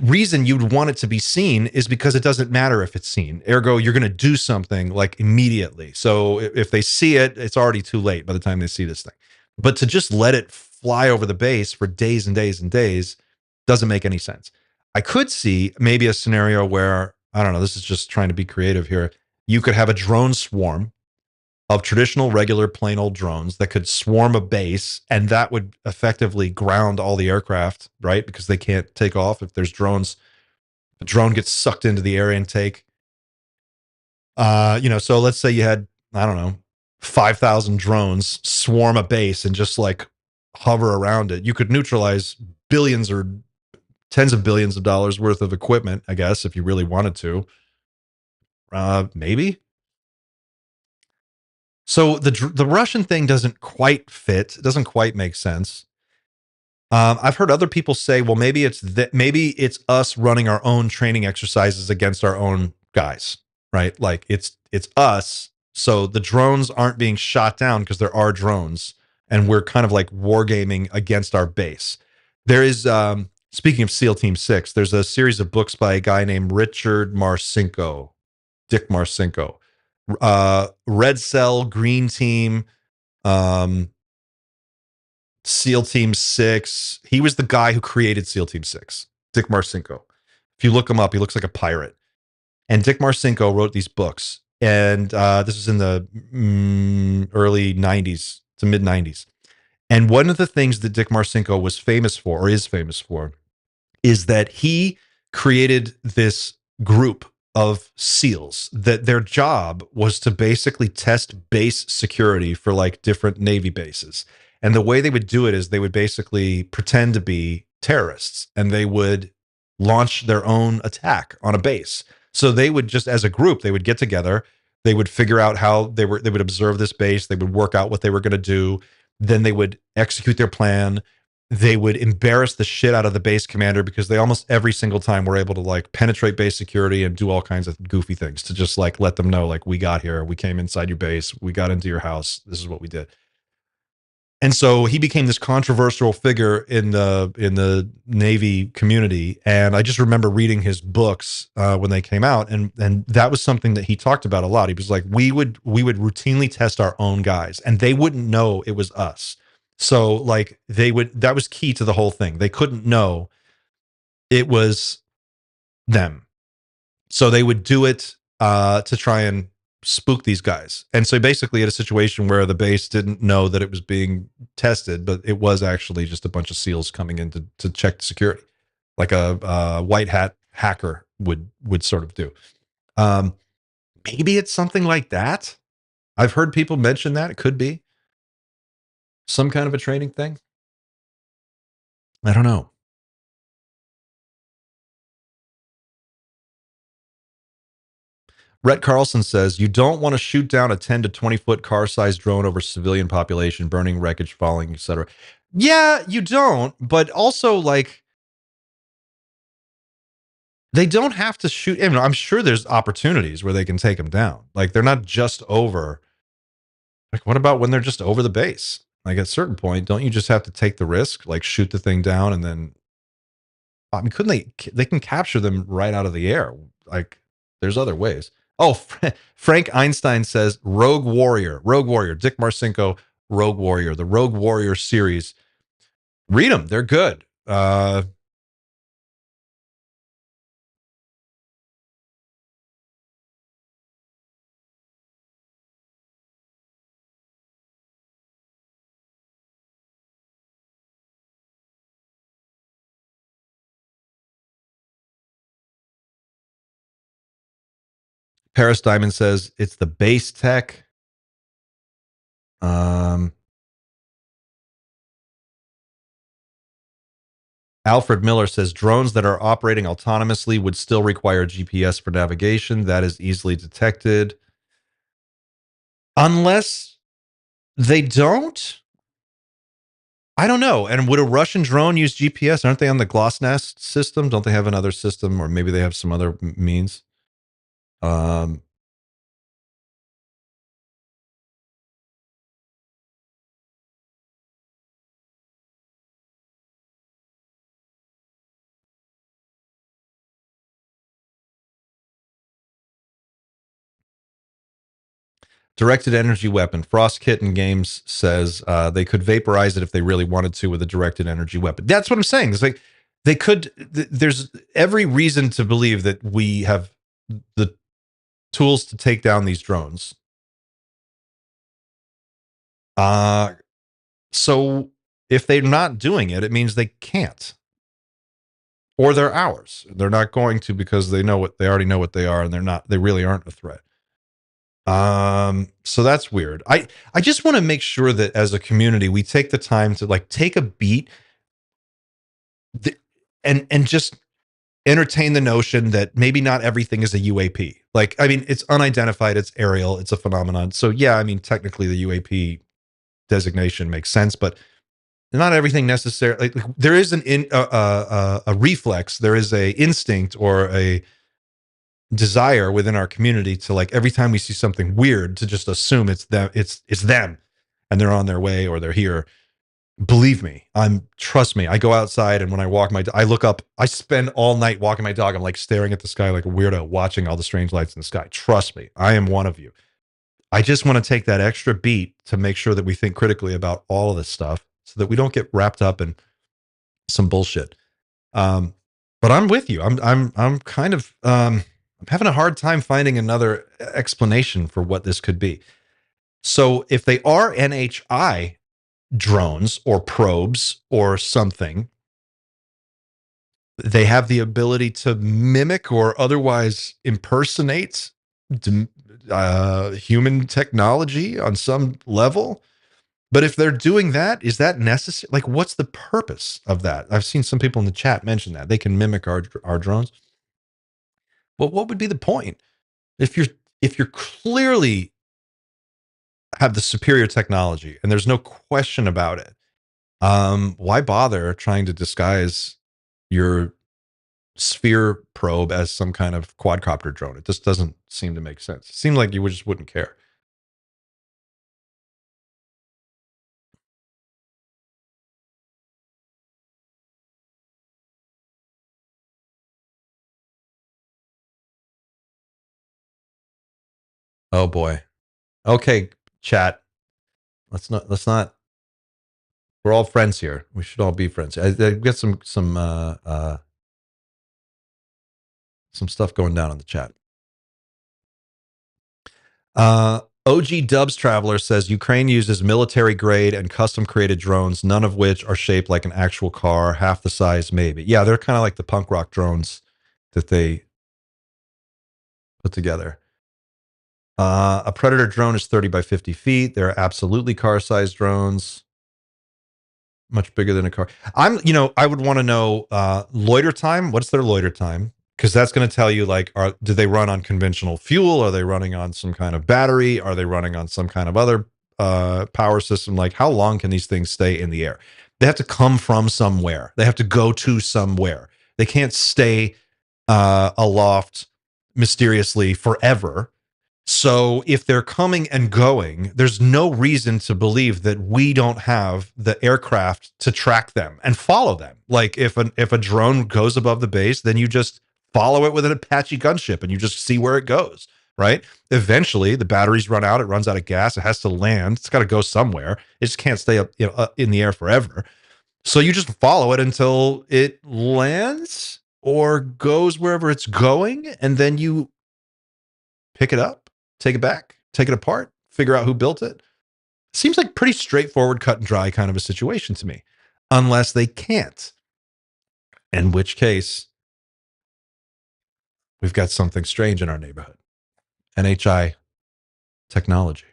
reason you'd want it to be seen is because it doesn't matter if it's seen. Ergo, you're going to do something like immediately. So if they see it, it's already too late by the time they see this thing. But to just let it fly over the base for days and days and days doesn't make any sense. I could see maybe a scenario where, I don't know, this is just trying to be creative here. You could have a drone swarm of traditional, regular, plain old drones that could swarm a base, and that would effectively ground all the aircraft, right? Because they can't take off if there's drones. The drone gets sucked into the area and take. So let's say you had, I don't know, 5,000 drones swarm a base and just like hover around it. You could neutralize billions or tens of billions of dollars worth of equipment, I guess, if you really wanted to. Maybe. So the Russian thing doesn't quite fit. It doesn't quite make sense. I've heard other people say, well, maybe it's us running our own training exercises against our own guys, right? Like it's us. So the drones aren't being shot down because there are drones, and we're kind of like wargaming against our base. There is, speaking of SEAL Team 6, there's a series of books by a guy named Richard Marcinko, Dick Marcinko. Red Cell, Green Team, SEAL Team 6. He was the guy who created SEAL Team 6, Dick Marcinko. If you look him up, he looks like a pirate. And Dick Marcinko wrote these books. And this was in the early 90s to mid 90s. And one of the things that Dick Marcinko was famous for, or is famous for, is that he created this group of SEALs that their job was to basically test base security for like different Navy bases. And the way they would do it is they would basically pretend to be terrorists and they would launch their own attack on a base. So they would just, as a group, they would get together, they would figure out how they would observe this base, they would work out what they were going to do, then they would execute their plan. They would embarrass the shit out of the base commander because they almost every single time were able to like penetrate base security and do all kinds of goofy things to just like let them know, like, we got here, we came inside your base, we got into your house, this is what we did. And so he became this controversial figure in the Navy community. And I just remember reading his books when they came out, and that was something that he talked about a lot. He was like, we would routinely test our own guys, and they wouldn't know it was us. So like that was key to the whole thing. They couldn't know it was them. So they would do it to try and spook these guys. And so basically had a situation where the base didn't know that it was being tested, but it was actually just a bunch of SEALs coming in to check the security, like a white hat hacker would sort of do. Maybe it's something like that. I've heard people mention that. It could be some kind of a training thing. I don't know. Rhett Carlson says, you don't want to shoot down a 10 to 20 foot car sized drone over civilian population, burning wreckage, falling, etc. Yeah, you don't. But also, like, they don't have to shoot. I mean, I'm sure there's opportunities where they can take them down. Like, they're not just over. Like, what about when they're just over the base? Like, at a certain point, don't you just have to take the risk, like, shoot the thing down and then. I mean, couldn't they can capture them right out of the air. Like, there's other ways. Oh, Frank Einstein says Rogue Warrior, Dick Marcinko, Rogue Warrior, the Rogue Warrior series. Read them. They're good. Paris Diamond says it's the base tech. Alfred Miller says drones that are operating autonomously would still require GPS for navigation. That is easily detected. Unless they don't. I don't know. And would a Russian drone use GPS? Aren't they on the GLONASS system? Don't they have another system, or maybe they have some other means? Directed energy weapon. Frost Kitten Games says they could vaporize it if they really wanted to with a directed energy weapon. That's what I'm saying. It's like they could. There's every reason to believe that we have the tools to take down these drones. So if they're not doing it, it means they can't, or they're ours. They're not going to because they already know what they are, and they really aren't a threat. So that's weird. I just want to make sure that as a community, we take the time to like take a beat and just entertain the notion that maybe not everything is a UAP. Like, I mean, it's unidentified, it's aerial, it's a phenomenon. So yeah, I mean, technically the UAP designation makes sense, but not everything necessarily. Like, there is a reflex, there is a instinct or a desire within our community to, like, every time we see something weird, to just assume it's them, it's them, and they're on their way or they're here. Believe me, trust me. I go outside, and when I walk I look up. I spend all night walking my dog. I'm like staring at the sky like a weirdo, watching all the strange lights in the sky. Trust me, I am one of you. I just want to take that extra beat to make sure that we think critically about all of this stuff, so that we don't get wrapped up in some bullshit. But I'm with you. I'm kind of I'm having a hard time finding another explanation for what this could be. So if they are NHI drones or probes or something, they have the ability to mimic or otherwise impersonate human technology on some level. But if they're doing that, is that necessary? Like, what's the purpose of that? I've seen some people in the chat mention that they can mimic our drones. Well, what would be the point if you're clearly have the superior technology and there's no question about it? Why bother trying to disguise your sphere probe as some kind of quadcopter drone? It just doesn't seem to make sense. It seems like you just wouldn't care. Oh boy. Okay, chat. Let's not. We're all friends here. We should all be friends. I get some stuff going down in the chat. OG Dubs Traveler says Ukraine uses military grade and custom created drones, none of which are shaped like an actual car, half the size maybe. Yeah, they're kind of like the punk rock drones that they put together. A Predator drone is 30 by 50 feet. They're absolutely car-sized drones. Much bigger than a car. I would want to know loiter time. What's their loiter time? Because that's going to tell you, like, do they run on conventional fuel? Are they running on some kind of battery? Are they running on some kind of other power system? Like, how long can these things stay in the air? They have to come from somewhere. They have to go to somewhere. They can't stay aloft mysteriously forever. So if they're coming and going, there's no reason to believe that we don't have the aircraft to track them and follow them. Like if a drone goes above the base, then you just follow it with an Apache gunship and you just see where it goes, right? Eventually the batteries run out, it runs out of gas, it has to land, it's got to go somewhere. It just can't stay up, in the air forever. So you just follow it until it lands or goes wherever it's going, and then you pick it up, take it back, take it apart, figure out who built it. Seems like pretty straightforward, cut and dry kind of a situation to me, unless they can't. In which case, we've got something strange in our neighborhood. NHI technology.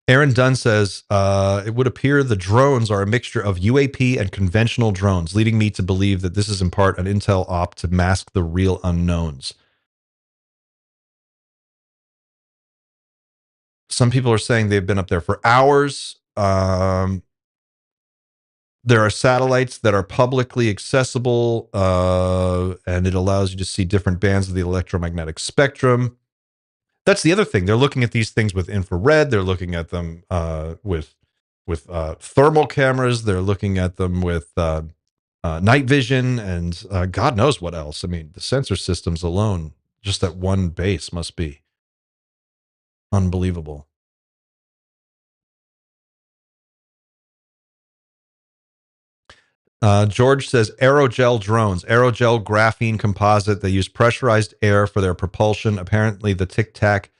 Aaron Dunn says, it would appear the drones are a mixture of UAP and conventional drones, leading me to believe that this is in part an intel op to mask the real unknowns. Some people are saying they've been up there for hours. There are satellites that are publicly accessible, and it allows you to see different bands of the electromagnetic spectrum. That's the other thing. They're looking at these things with infrared. They're looking at them with thermal cameras. They're looking at them with night vision and God knows what else. I mean, the sensor systems alone, just at one base, must be unbelievable. George says aerogel drones, aerogel graphene composite. They use pressurized air for their propulsion. Apparently the Tic Tac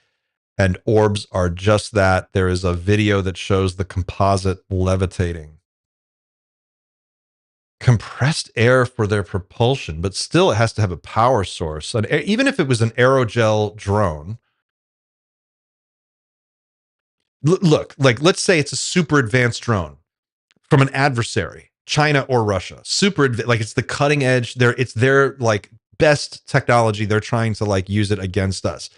and orbs are just that. There is a video that shows the composite levitating. Compressed air for their propulsion, but still it has to have a power source. And even if it was an aerogel drone, look, like let's say it's a super advanced drone from an adversary, China or Russia, like it's the cutting edge. It's their like best technology. They're trying to like use it against us.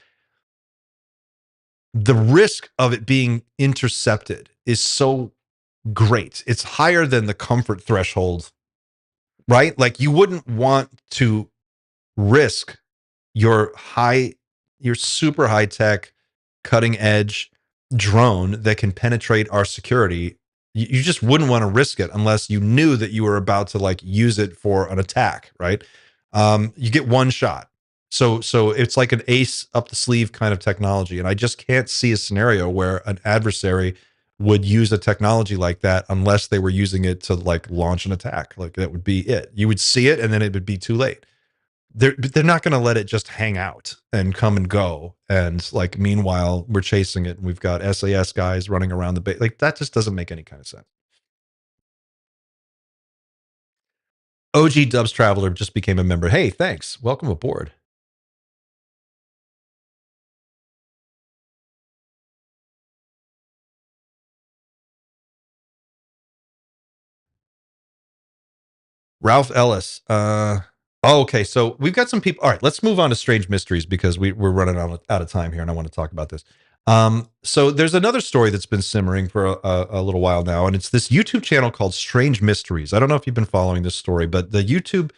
The risk of it being intercepted is so great. It's higher than the comfort threshold, right? Like you wouldn't want to risk your super high tech, cutting edge drone that can penetrate our security. You just wouldn't want to risk it unless you knew that you were about to like use it for an attack, right? You get one shot. So it's like an ace up the sleeve kind of technology. And I just can't see a scenario where an adversary would use a technology like that unless they were using it to like launch an attack. Like that would be it. You would see it and then it would be too late. They're not going to let it just hang out and come and go. And like, meanwhile, we're chasing it and we've got SAS guys running around the base. Like that just doesn't make any kind of sense. OG Dubs Traveler just became a member. Hey, thanks. Welcome aboard. Ralph Ellis. Okay. So we've got some people. All right, let's move on to Strange Mysteries because we're running out of time here and I want to talk about this. So there's another story that's been simmering for a little while now, and it's this YouTube channel called Strange Mysteries. I don't know if you've been following this story, but the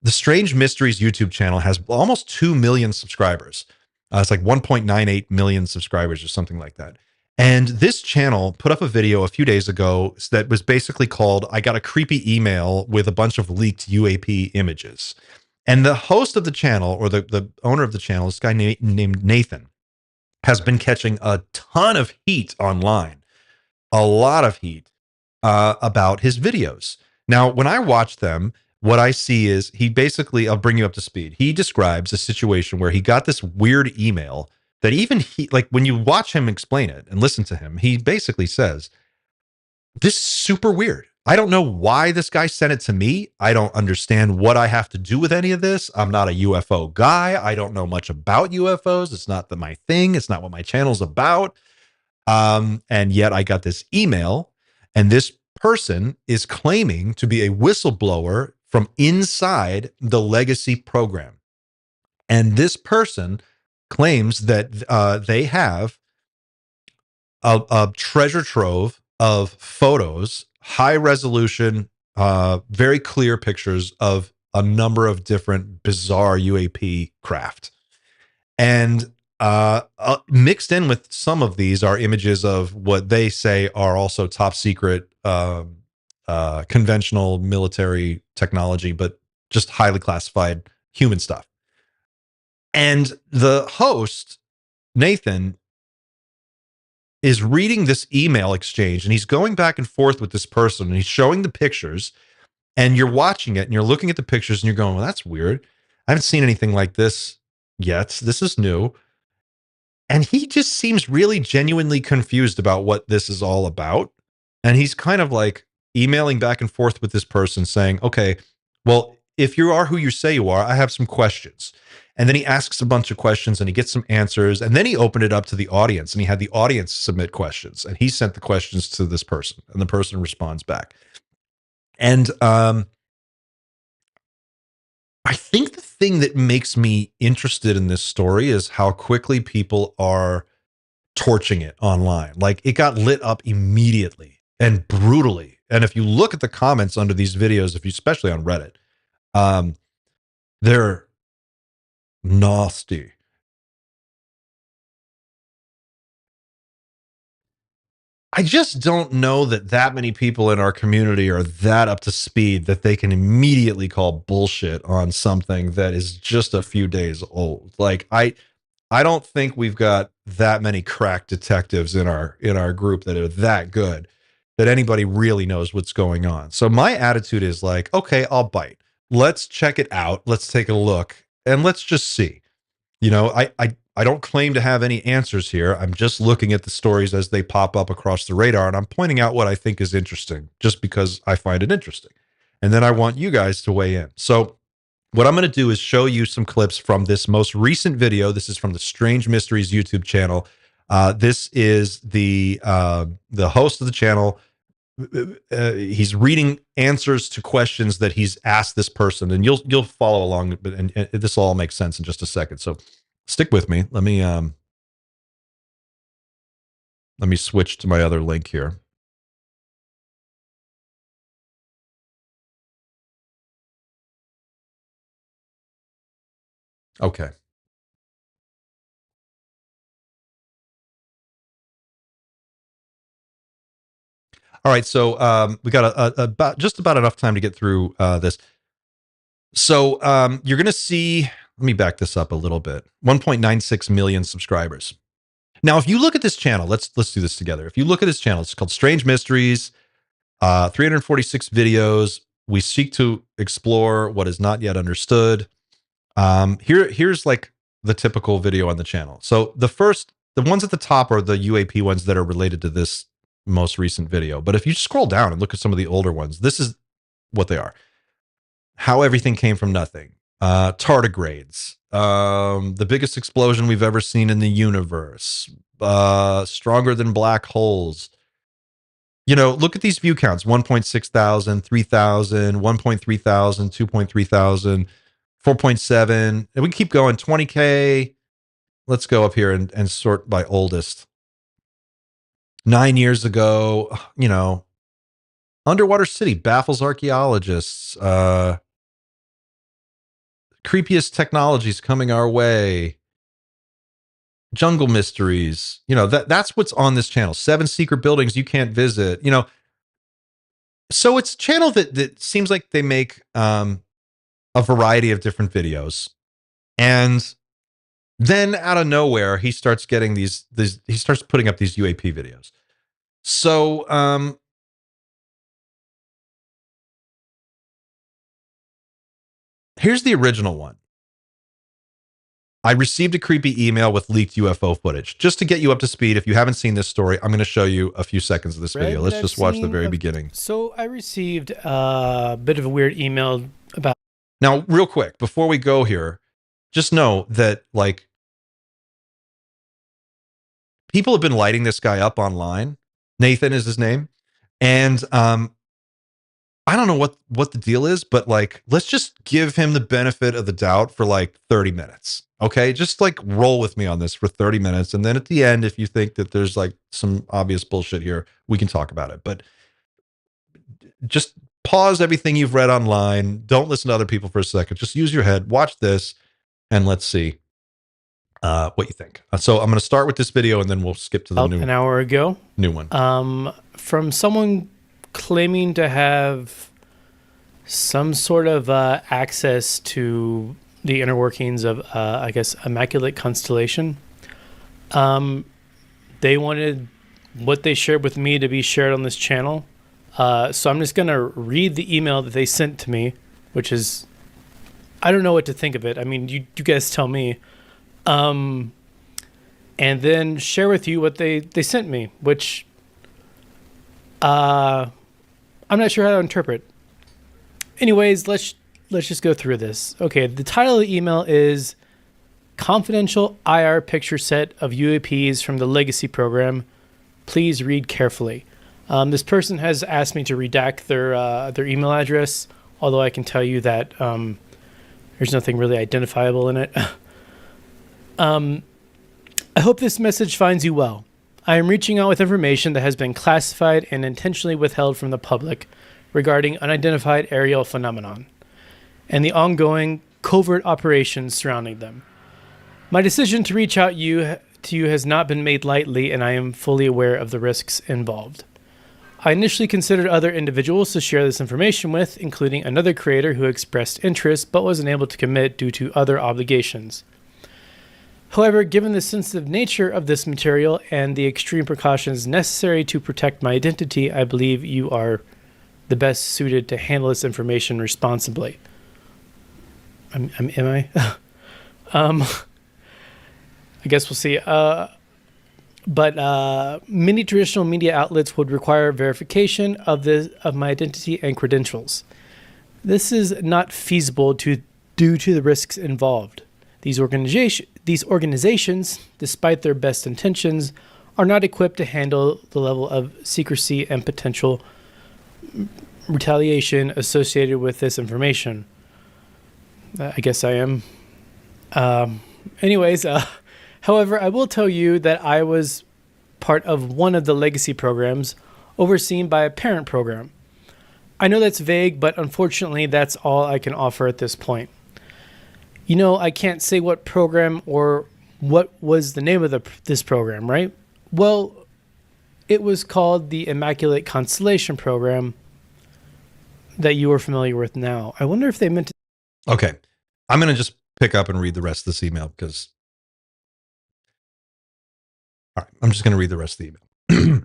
Strange Mysteries YouTube channel has almost 2 million subscribers. It's like 1.98 million subscribers or something like that. And this channel put up a video a few days ago that was basically called, I got a creepy email with a bunch of leaked UAP images. And the host of the channel, or the owner of the channel, this guy named Nathan, has been catching a ton of heat online, a lot of heat about his videos. Now, when I watch them, what I see is he basically, I'll bring you up to speed. He describes a situation where he got this weird email that even he, like when you watch him explain it and listen to him, he basically says, this is super weird. I don't know why this guy sent it to me. I don't understand what I have to do with any of this. I'm not a UFO guy. I don't know much about UFOs. It's not my thing. It's not what my channel's about. And yet I got this email, and this person is claiming to be a whistleblower from inside the legacy program. And this person claims that they have a treasure trove of photos, high resolution, very clear pictures of a number of different bizarre UAP craft. And mixed in with some of these are images of what they say are also top secret conventional military technology, but just highly classified human stuff. And the host, Nathan, is reading this email exchange, and he's going back and forth with this person, and he's showing the pictures, and you're watching it and you're looking at the pictures and you're going, well, that's weird. I haven't seen anything like this yet. This is new. And he just seems really genuinely confused about what this is all about. And he's kind of like emailing back and forth with this person saying, okay, well, if you are who you say you are, I have some questions. And then he asks a bunch of questions and he gets some answers. And then he opened it up to the audience and he had the audience submit questions. And he sent the questions to this person and the person responds back. And I think the thing that makes me interested in this story is how quickly people are torching it online. Like it got lit up immediately and brutally. And if you look at the comments under these videos, if you, especially on Reddit, they're nasty. I just don't know that many people in our community are that up to speed that they can immediately call bullshit on something that is just a few days old. Like I don't think we've got that many crack detectives in our group that are that good that anybody really knows what's going on. So my attitude is like, okay, I'll bite. Let's check it out. Let's take a look and let's just see. You know, I don't claim to have any answers here. I'm just looking at the stories as they pop up across the radar, and I'm pointing out what I think is interesting just because I find it interesting. And then I want you guys to weigh in. So what I'm going to do is show you some clips from this most recent video. This is from the Strange Mysteries YouTube channel. This is the host of the channel. He's reading answers to questions that he's asked this person, and you'll follow along. And this all makes sense in just a second. So stick with me. Let me switch to my other link here. Okay. All right, so we got about just about enough time to get through this. So you're going to see. Let me back this up a little bit. 1.96 million subscribers. Now, if you look at this channel, let's do this together. If you look at this channel, it's called Strange Mysteries. 346 videos. We seek to explore what is not yet understood. Here's like the typical video on the channel. So the ones at the top are the UAP ones that are related to this most recent video. But if you scroll down and look at some of the older ones, this is what they are. How everything came from nothing. Tardigrades. The biggest explosion we've ever seen in the universe. Stronger than black holes. You know, look at these view counts. 1.6 thousand, 3,000, 1.3 thousand, 2.3 thousand, 4.7. And we keep going. 20K. Let's go up here and sort by oldest. 9 years ago, you know, underwater city baffles archaeologists. Creepiest technologies coming our way. jungle mysteries. You know, that's what's on this channel. 7 secret buildings you can't visit. You know, so it's a channel that seems like they make a variety of different videos, and then out of nowhere he starts getting these he starts putting up these UAP videos. So here's the original one. I received a creepy email with leaked UFO footage. Just to get you up to speed, if you haven't seen this story, I'm going to show you a few seconds of this video. Let's just watch the very beginning. So I received a bit of a weird email about... Now, real quick, before we go here, just know that, like, people have been lighting this guy up online. Nathan is his name. And I don't know what the deal is, but, like, let's just give him the benefit of the doubt for like 30 minutes. Okay, just like roll with me on this for 30 minutes. And then at the end, if you think that there's like some obvious bullshit here, we can talk about it. But just pause everything you've read online. Don't listen to other people for a second. Just use your head, watch this, and let's see what you think. So I'm going to start with this video and then we'll skip to the an hour ago. New one. From someone claiming to have some sort of access to the inner workings of, I guess, Immaculate Constellation. They wanted what they shared with me to be shared on this channel. So I'm just going to read the email that they sent to me, which is, I don't know what to think of it. I mean, you guys tell me. And then share with you what they sent me, which I'm not sure how to interpret. Anyways, let's just go through this. Okay, the title of the email is Confidential IR Picture Set of UAPs from the Legacy Program. Please read carefully. This person has asked me to redact their email address, although I can tell you that there's nothing really identifiable in it. I hope this message finds you well. I am reaching out with information that has been classified and intentionally withheld from the public regarding unidentified aerial phenomenon and the ongoing covert operations surrounding them. My decision to reach out to you has not been made lightly, and I am fully aware of the risks involved. I initially considered other individuals to share this information with, including another creator who expressed interest but was unable to commit due to other obligations. However, given the sensitive nature of this material and the extreme precautions necessary to protect my identity, I believe you are the best suited to handle this information responsibly. Am I? I guess we'll see. But many traditional media outlets would require verification of my identity and credentials. This is not feasible due to the risks involved. These organizations, despite their best intentions, are not equipped to handle the level of secrecy and potential retaliation associated with this information. I guess I am. Anyways, however, I will tell you that I was part of one of the legacy programs overseen by a parent program. I know that's vague, but unfortunately, that's all I can offer at this point. You know, I can't say what program or what was the name of this program, right? Well, it was called the Immaculate Constellation Program that you are familiar with now. I wonder if they meant to... Okay. I'm going to just pick up and read the rest of this email because... All right. I'm just going to read the rest of the email.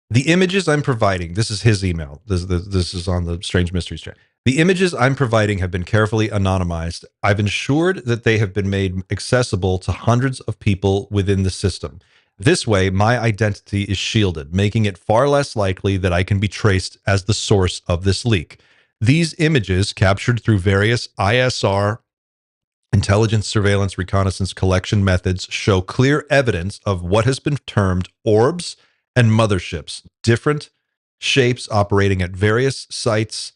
The images I'm providing, this is his email. This is on the Strange Mysteries chat. The images I'm providing have been carefully anonymized. I've ensured that they have been made accessible to hundreds of people within the system. This way, my identity is shielded, making it far less likely that I can be traced as the source of this leak. These images, captured through various ISR, intelligence, surveillance, reconnaissance, collection methods, show clear evidence of what has been termed orbs and motherships, different shapes operating at various sites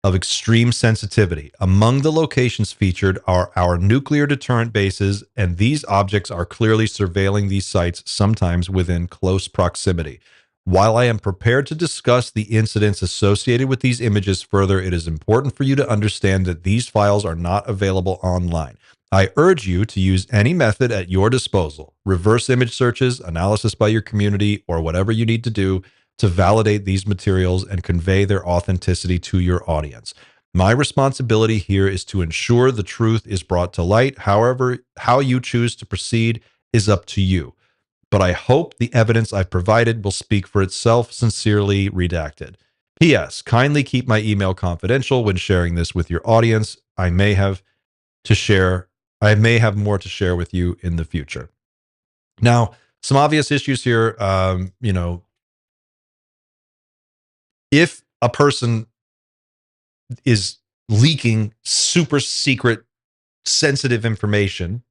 of extreme sensitivity. Among the locations featured are our nuclear deterrent bases, and these objects are clearly surveilling these sites, sometimes within close proximity. While I am prepared to discuss the incidents associated with these images further, it is important for you to understand that these files are not available online. I urge you to use any method at your disposal, reverse image searches, analysis by your community, or whatever you need to do to validate these materials and convey their authenticity to your audience. My responsibility here is to ensure the truth is brought to light. However, how you choose to proceed is up to you. But I hope the evidence I've provided will speak for itself. Sincerely, redacted. P.S. Kindly keep my email confidential when sharing this with your audience. I may have more to share with you in the future. Now, some obvious issues here. If a person is leaking super secret, sensitive information,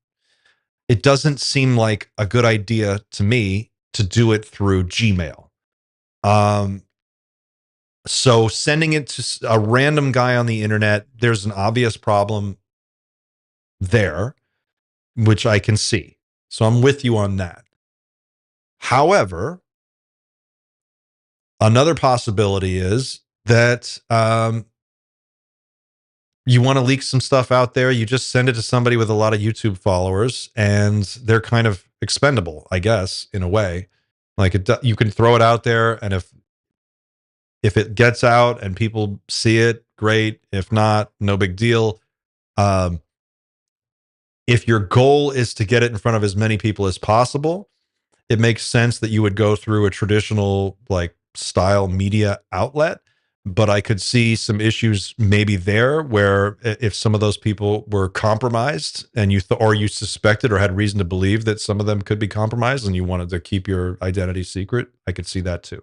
it doesn't seem like a good idea to me to do it through Gmail. So sending it to a random guy on the internet, there's an obvious problem there, which I can see. So I'm with you on that. However, another possibility is that you want to leak some stuff out there. You just send it to somebody with a lot of YouTube followers, and they're kind of expendable, I guess, in a way. Like you can throw it out there, and if it gets out and people see it, great. If not, no big deal. If your goal is to get it in front of as many people as possible, it makes sense that you would go through a traditional like style media outlet. But I could see some issues maybe there where if some of those people were compromised and you suspected or had reason to believe that some of them could be compromised and you wanted to keep your identity secret, I could see that too.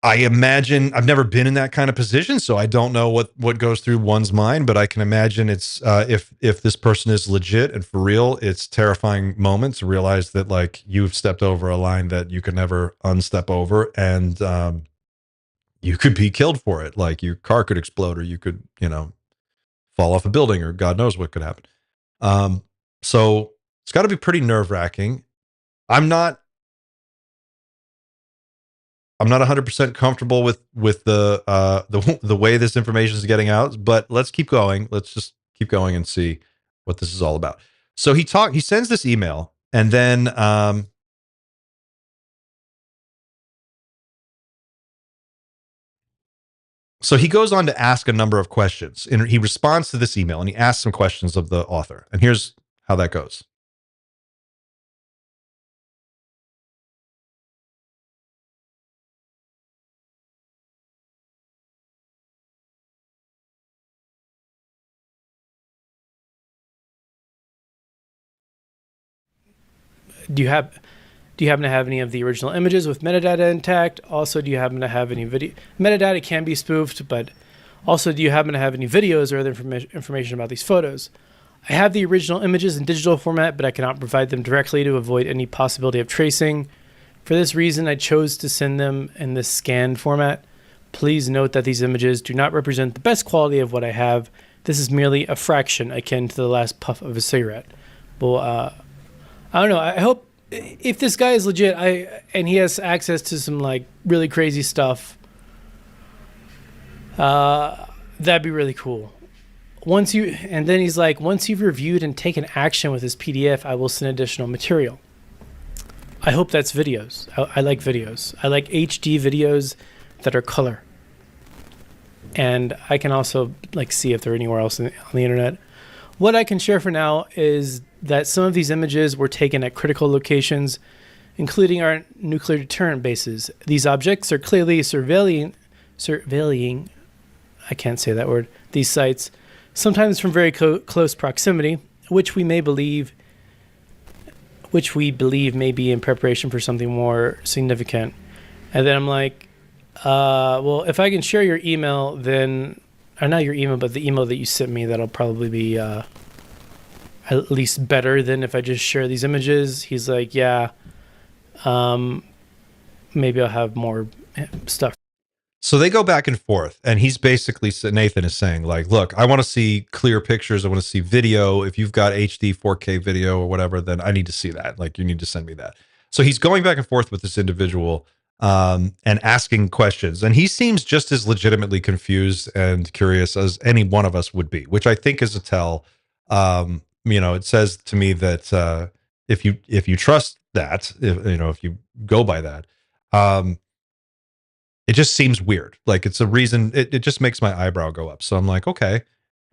I imagine, I've never been in that kind of position, so I don't know what goes through one's mind, but I can imagine it's if this person is legit and for real, it's terrifying moments to realize that like you've stepped over a line that you could never unstep over, and you could be killed for it. Like your car could explode, or you could, fall off a building, or God knows what could happen. So it's got to be pretty nerve-wracking. I'm not 100% comfortable with the way this information is getting out, but let's keep going. Let's just keep going and see what this is all about. So he sends this email, and then so he goes on to ask a number of questions, and he responds to this email, and he asks some questions of the author. And here's how that goes. Do you happen to have any of the original images with metadata intact? Also, do you happen to have any video? Metadata can be spoofed, but also, do you happen to have any videos or other information about these photos? I have the original images in digital format, but I cannot provide them directly to avoid any possibility of tracing. For this reason, I chose to send them in this scanned format. Please note that these images do not represent the best quality of what I have. This is merely a fraction akin to the last puff of a cigarette. Well, I don't know. I hope if this guy is legit, and he has access to some like really crazy stuff, that'd be really cool. And then he's like, once you've reviewed and taken action with this PDF, I will send additional material. I hope that's videos. I like videos. I like HD videos that are color. And I can also like see if they're anywhere else on the internet. What I can share for now is that some of these images were taken at critical locations, including our nuclear deterrent bases. These objects are clearly surveilling, I can't say that word, these sites, sometimes from very close proximity, which we believe may be in preparation for something more significant. And then I'm like, well, if I can share your email, then, or not your email, but the email that you sent me, that'll probably be at least better than if I just share these images. He's like, yeah, maybe I'll have more stuff. So they go back and forth, and he's basically, Nathan is saying like, look, I want to see clear pictures. I want to see video. If you've got HD 4K video or whatever, then I need to see that. Like, you need to send me that. So he's going back and forth with this individual and asking questions. And he seems just as legitimately confused and curious as any one of us would be, which I think is a tell It says to me that if you trust that, if you go by that, it just seems weird. Like it's a reason. It just makes my eyebrow go up. So I'm like, okay.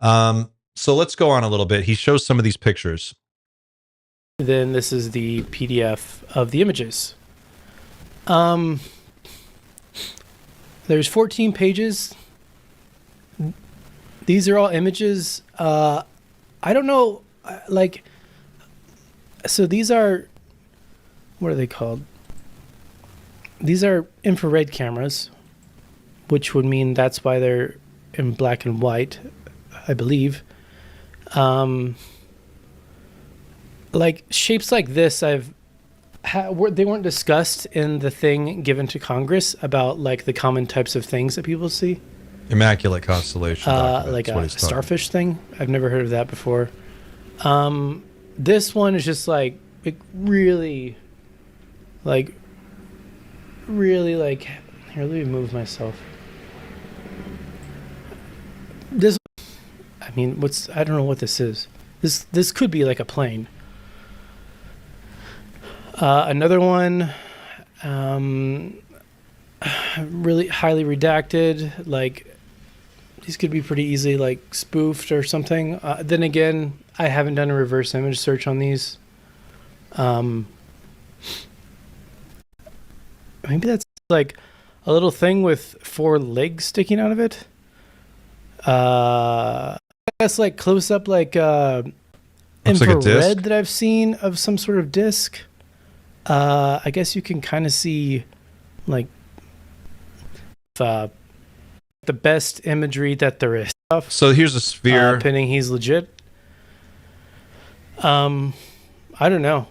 So let's go on a little bit. He shows some of these pictures. Then this is the PDF of the images. There's 14 pages. These are all images. I don't know, so these are, what are they called? These are infrared cameras, which would mean that's why they're in black and white, I believe. Like shapes like this, they weren't discussed in the thing given to Congress about like the common types of things that people see. Immaculate Constellation. Like a starfish thing. I've never heard of that before. This one is just like really, here, let me move myself. This, I mean, I don't know what this is. This could be like a plane. Another one, really highly redacted, like these could be pretty easily like spoofed or something. Then again, I haven't done a reverse image search on these. Maybe that's like a little thing with 4 legs sticking out of it. I guess like close up like infrared that I've seen of some sort of disc. I guess you can kind of see like the best imagery that there is. So here's a sphere. Pinning he's legit. I don't know.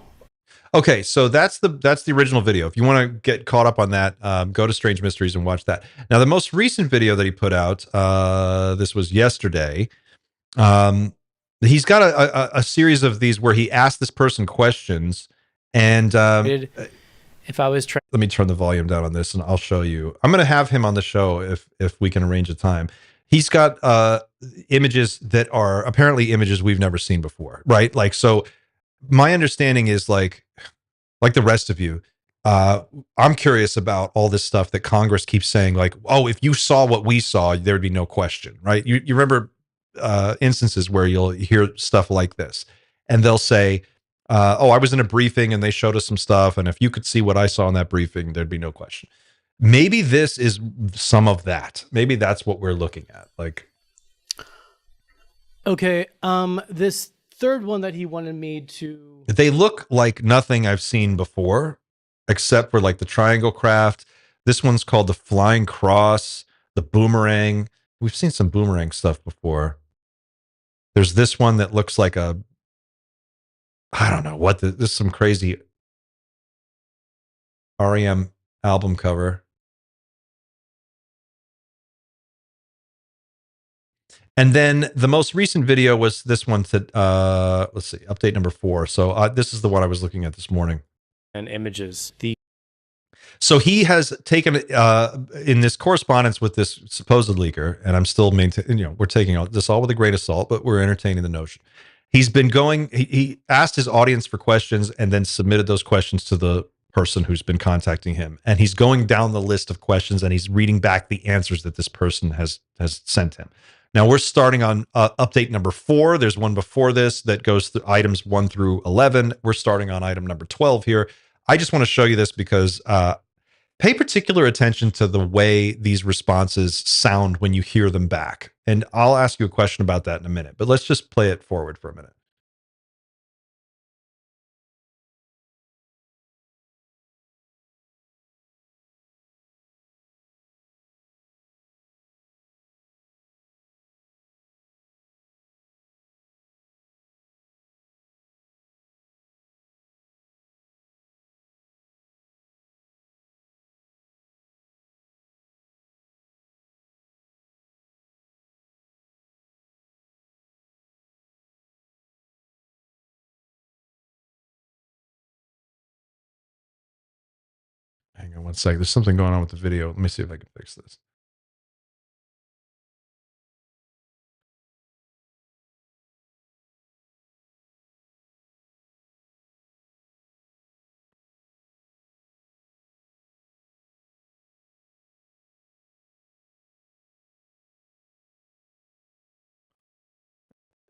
Okay, so that's the original video. If you want to get caught up on that, go to Strange Mysteries and watch that. Now, the most recent video that he put out, this was yesterday. He's got a series of these where he asked this person questions, and if I was trying, let me turn the volume down on this, and I'll show you. I'm going to have him on the show if we can arrange a time. He's got images that are apparently images we've never seen before, right? Like, so my understanding is like the rest of you, I'm curious about all this stuff that Congress keeps saying, like, oh, if you saw what we saw, there'd be no question, right? You remember instances where you'll hear stuff like this, and they'll say, oh, I was in a briefing and they showed us some stuff, and if you could see what I saw in that briefing, there'd be no question. Maybe this is some of that. Maybe that's what we're looking at. Like, okay, this third one that he wanted me to, they look like nothing I've seen before, except for like the triangle craft. This one's called the Flying Cross, the Boomerang. We've seen some boomerang stuff before. There's this one that looks like I don't know what this is, some crazy REM album cover. And then the most recent video was this one to, let's see, update number 4. So this is the one I was looking at this morning. And images. So he has taken, in this correspondence with this supposed leaker, and I'm still maintaining, we're taking this all with a grain of salt, but we're entertaining the notion. He's been going, he asked his audience for questions and then submitted those questions to the person who's been contacting him. And he's going down the list of questions and he's reading back the answers that this person has sent him. Now we're starting on update number 4. There's one before this that goes through items 1 through 11. We're starting on item number 12 here. I just want to show you this because pay particular attention to the way these responses sound when you hear them back. And I'll ask you a question about that in a minute, but let's just play it forward for a minute. Hang on one second. There's something going on with the video. Let me see if I can fix this.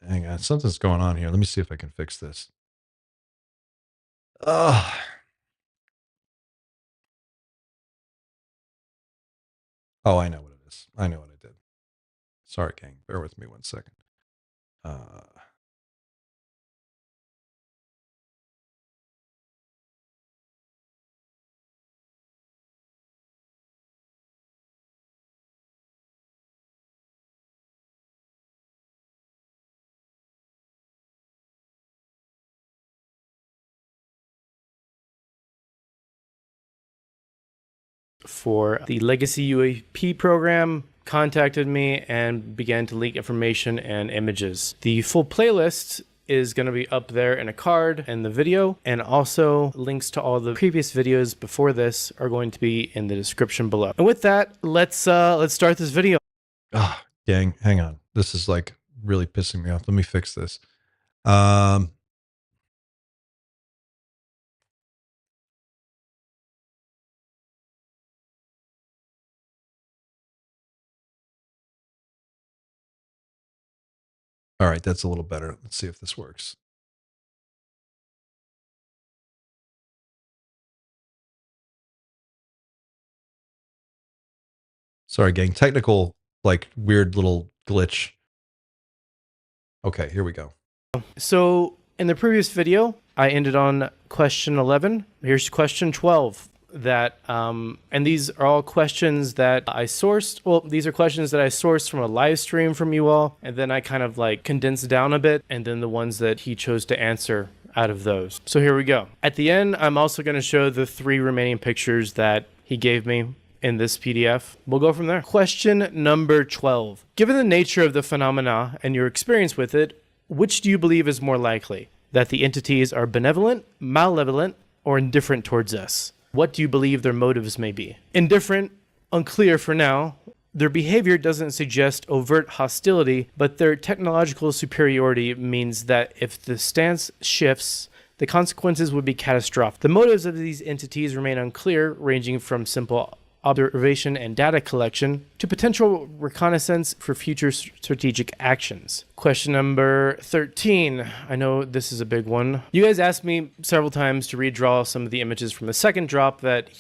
Hang on, something's going on here. Let me see if I can fix this. Oh, I know what it is. I know what I did. Sorry, gang. Bear with me 1 second. For the Legacy UAP program contacted me and began to leak information and images. The full playlist is going to be up there in a card in the video, and also links to all the previous videos before this are going to be in the description below. And with that, let's start this video. Gang, hang on. This is like really pissing me off. Let me fix this. All right, that's a little better. Let's see if this works. Sorry, gang. Technical, like, weird little glitch. Okay, here we go. So in the previous video, I ended on question 11. Here's question 12. And these are all questions that I sourced. Well, these are questions that I sourced from a live stream from you all, and then I kind of like condensed down a bit, and then the ones that he chose to answer out of those. So here we go. At the end, I'm also going to show the 3 remaining pictures that he gave me in this PDF. We'll go from there. Question number 12. Given the nature of the phenomena and your experience with it, which do you believe is more likely? That the entities are benevolent, malevolent, or indifferent towards us? What do you believe their motives may be? Indifferent, unclear for now. Their behavior doesn't suggest overt hostility, but their technological superiority means that if the stance shifts, the consequences would be catastrophic. The motives of these entities remain unclear, ranging from simple observation and data collection to potential reconnaissance for future strategic actions. Question number 13. I know this is a big one. You guys asked me several times to redraw some of the images from the second drop that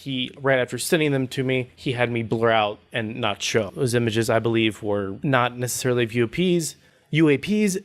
right after sending them to me, he had me blur out and not show. Those images, I believe, were not necessarily of UAPs.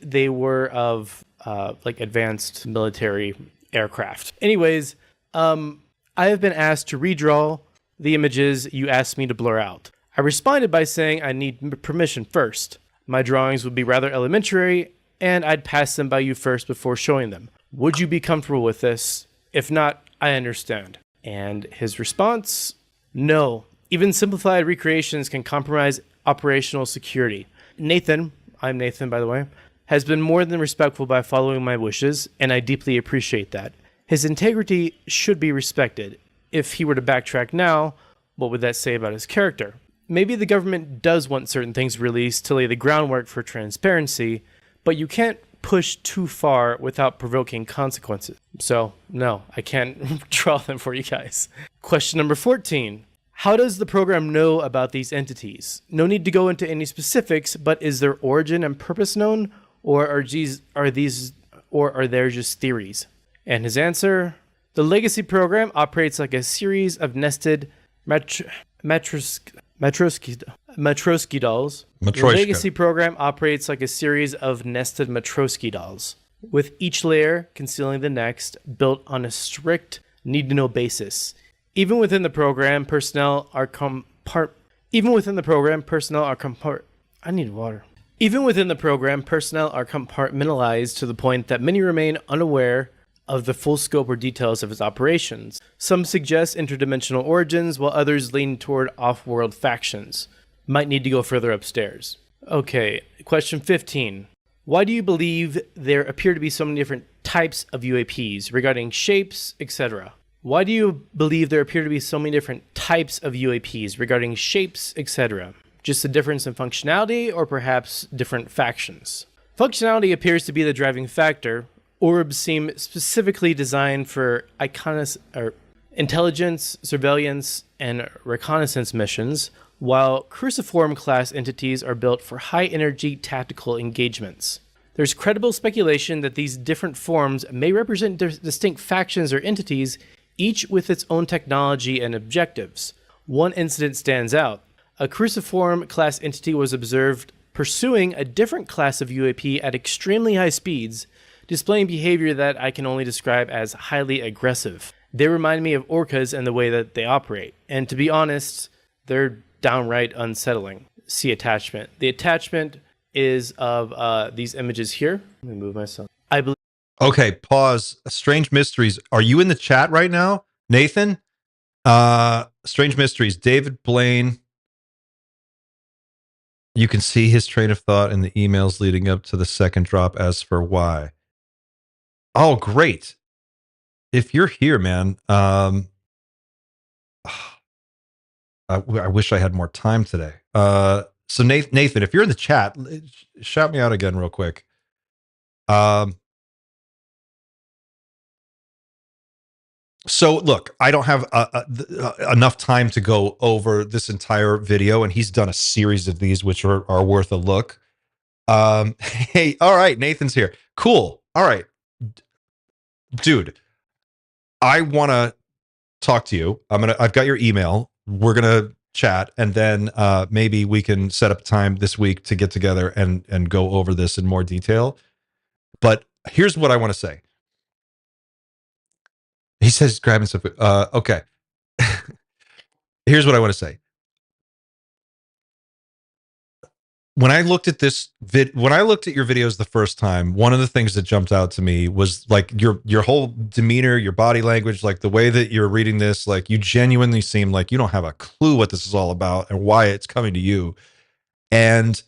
They were of like advanced military aircraft. Anyways, I have been asked to redraw the images you asked me to blur out. I responded by saying I need permission first. My drawings would be rather elementary, and I'd pass them by you first before showing them. Would you be comfortable with this? If not, I understand. And his response, no. Even simplified recreations can compromise operational security. Nathan, I'm Nathan by the way, has been more than respectful by following my wishes, and I deeply appreciate that. His integrity should be respected. If he were to backtrack now, what would that say about his character? Maybe the government does want certain things released to lay the groundwork for transparency, but you can't push too far without provoking consequences. So, no, I can't draw them for you guys. Question number 14. How does the program know about these entities? No need to go into any specifics, but is their origin and purpose known, or are there just theories? And his answer: the Legacy program operates like a series of nested Matryoshka dolls. The Legacy program operates like a series of nested Matryoshka dolls, with each layer concealing the next, built on a strict need-to-know basis. Even within the program, personnel are compartmentalized to the point that many remain unaware of the full scope or details of its operations. Some suggest interdimensional origins, while others lean toward off-world factions. Might need to go further upstairs. Okay, question 15. Why do you believe there appear to be so many different types of UAPs regarding shapes, etc.? Why do you believe there appear to be so many different types of UAPs regarding shapes, etc.? Just a difference in functionality, or perhaps different factions? Functionality appears to be the driving factor. Orbs seem specifically designed for intelligence, surveillance, and reconnaissance missions, while cruciform-class entities are built for high-energy tactical engagements. There's credible speculation that these different forms may represent distinct factions or entities, each with its own technology and objectives. One incident stands out. A cruciform class entity was observed pursuing a different class of UAP at extremely high speeds, displaying behavior that I can only describe as highly aggressive. They remind me of orcas and the way that they operate. And to be honest, they're downright unsettling. See attachment. The attachment is of these images here. Let me move myself. I believe. Okay, pause. Strange Mysteries. Are you in the chat right now, Nathan? Strange Mysteries. David Blaine. You can see his train of thought in the emails leading up to the second drop as for why. Oh, great. If you're here, man, I wish I had more time today. So Nathan, if you're in the chat, shout me out again real quick. So look, I don't have enough time to go over this entire video, and he's done a series of these, which are worth a look. Hey, all right, Nathan's here. Cool. All right, dude, I want to talk to you. I've got your email. We're gonna chat, and then maybe we can set up time this week to get together and go over this in more detail. But here's what I want to say. He says grabbing some food. Okay. Here's what I want to say. When I looked at your videos the first time, one of the things that jumped out to me was like your whole demeanor, your body language, like the way that you're reading this, like you genuinely seem like you don't have a clue what this is all about and why it's coming to you. And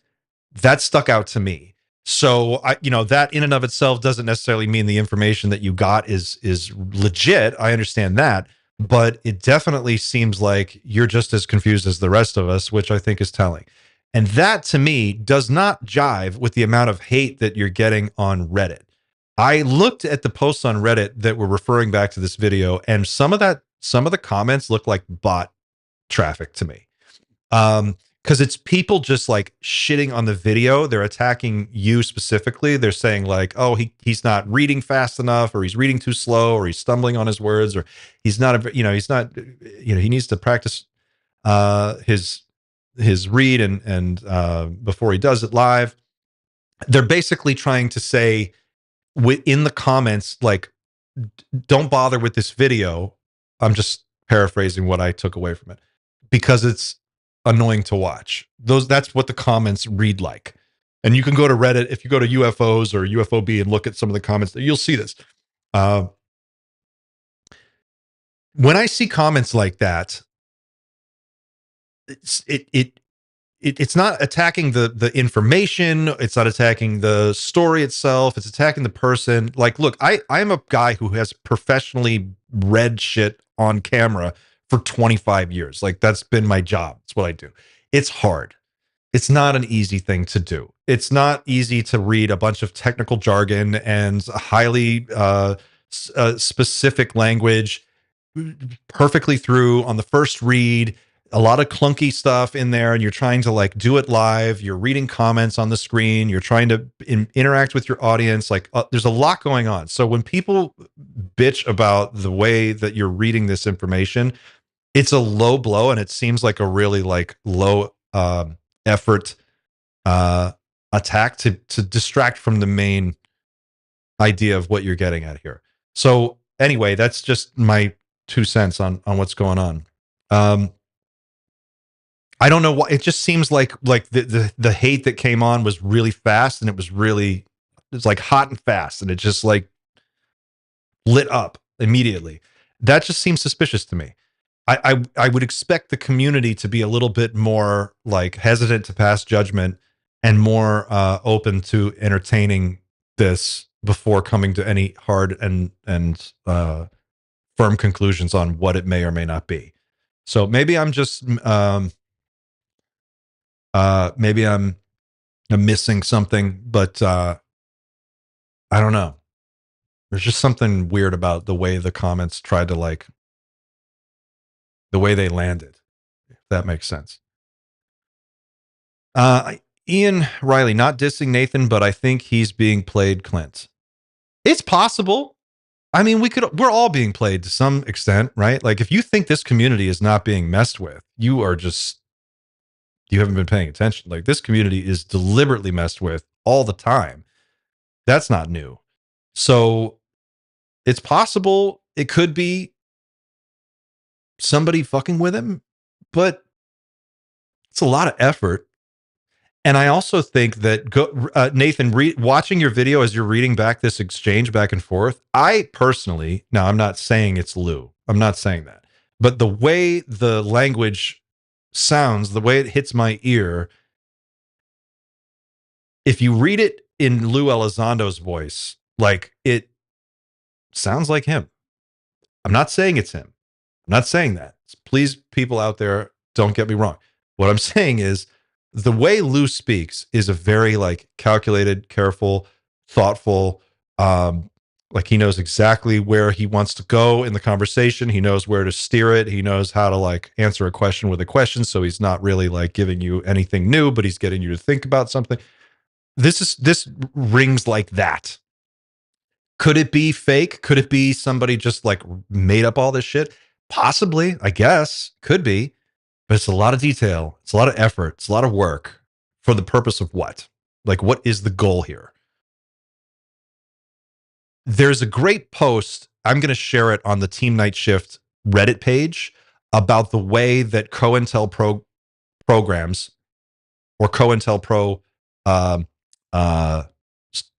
that stuck out to me. So that in and of itself doesn't necessarily mean the information that you got is legit. I understand that, but it definitely seems like you're just as confused as the rest of us, which I think is telling. And that to me does not jive with the amount of hate that you're getting on Reddit. I looked at the posts on Reddit that were referring back to this video, and some of the comments look like bot traffic to me. Because it's people just like shitting on the video. They're attacking you specifically. They're saying like, oh, he's not reading fast enough, or he's reading too slow, or he's stumbling on his words, or he needs to practice his read and before he does it live. They're basically trying to say in the comments, like, don't bother with this video. I'm just paraphrasing what I took away from it, because it's annoying to watch. That's what the comments read like. And you can go to Reddit, if you go to UFOs or UFOB and look at some of the comments, you'll see this. When I see comments like that, it's not attacking the information. It's not attacking the story itself. It's attacking the person. Like, look, I'm a guy who has professionally read shit on camera for 25 years. Like, that's been my job. It's what I do. It's hard. It's not an easy thing to do. It's not easy to read a bunch of technical jargon and highly specific language perfectly through on the first read. A lot of clunky stuff in there, and you're trying to like do it live. You're reading comments on the screen. You're trying to interact with your audience. Like, there's a lot going on. So when people bitch about the way that you're reading this information, it's a low blow, and it seems like a really like low effort attack to distract from the main idea of what you're getting at here. So anyway, that's just my 2 cents on what's going on. I don't know why. It just seems like the hate that came on was really fast, and it's like hot and fast, and it just like lit up immediately. That just seems suspicious to me. I would expect the community to be a little bit more like hesitant to pass judgment and more open to entertaining this before coming to any hard and firm conclusions on what it may or may not be. So maybe I'm just maybe I'm missing something, but I don't know. There's just something weird about the way the comments tried to like, the way they landed, if that makes sense. Ian Riley, not dissing Nathan, but I think he's being played Clint. It's possible. I mean, we're all being played to some extent, right? Like if you think this community is not being messed with, you haven't been paying attention. Like this community is deliberately messed with all the time. That's not new. So it's possible it could be somebody fucking with him, but it's a lot of effort. And I also think that Nathan, watching your video as you're reading back this exchange back and forth, I personally, now I'm not saying it's Lou. I'm not saying that. But the way the language sounds, the way it hits my ear, if you read it in Lou Elizondo's voice, like it sounds like him. I'm not saying it's him. I'm not saying that. Please, people out there, don't get me wrong. What I'm saying is the way Lou speaks is a very like calculated, careful, thoughtful, like he knows exactly where he wants to go in the conversation. He knows where to steer it. He knows how to like answer a question with a question. So he's not really like giving you anything new, but he's getting you to think about something. This rings like that. Could it be fake? Could it be somebody just like made up all this shit? Possibly, I guess. Could be. But it's a lot of detail. It's a lot of effort. It's a lot of work for the purpose of what? Like, what is the goal here? There's a great post. I'm going to share it on the Team Night Shift Reddit page about the way that COINTELPRO programs or COINTELPRO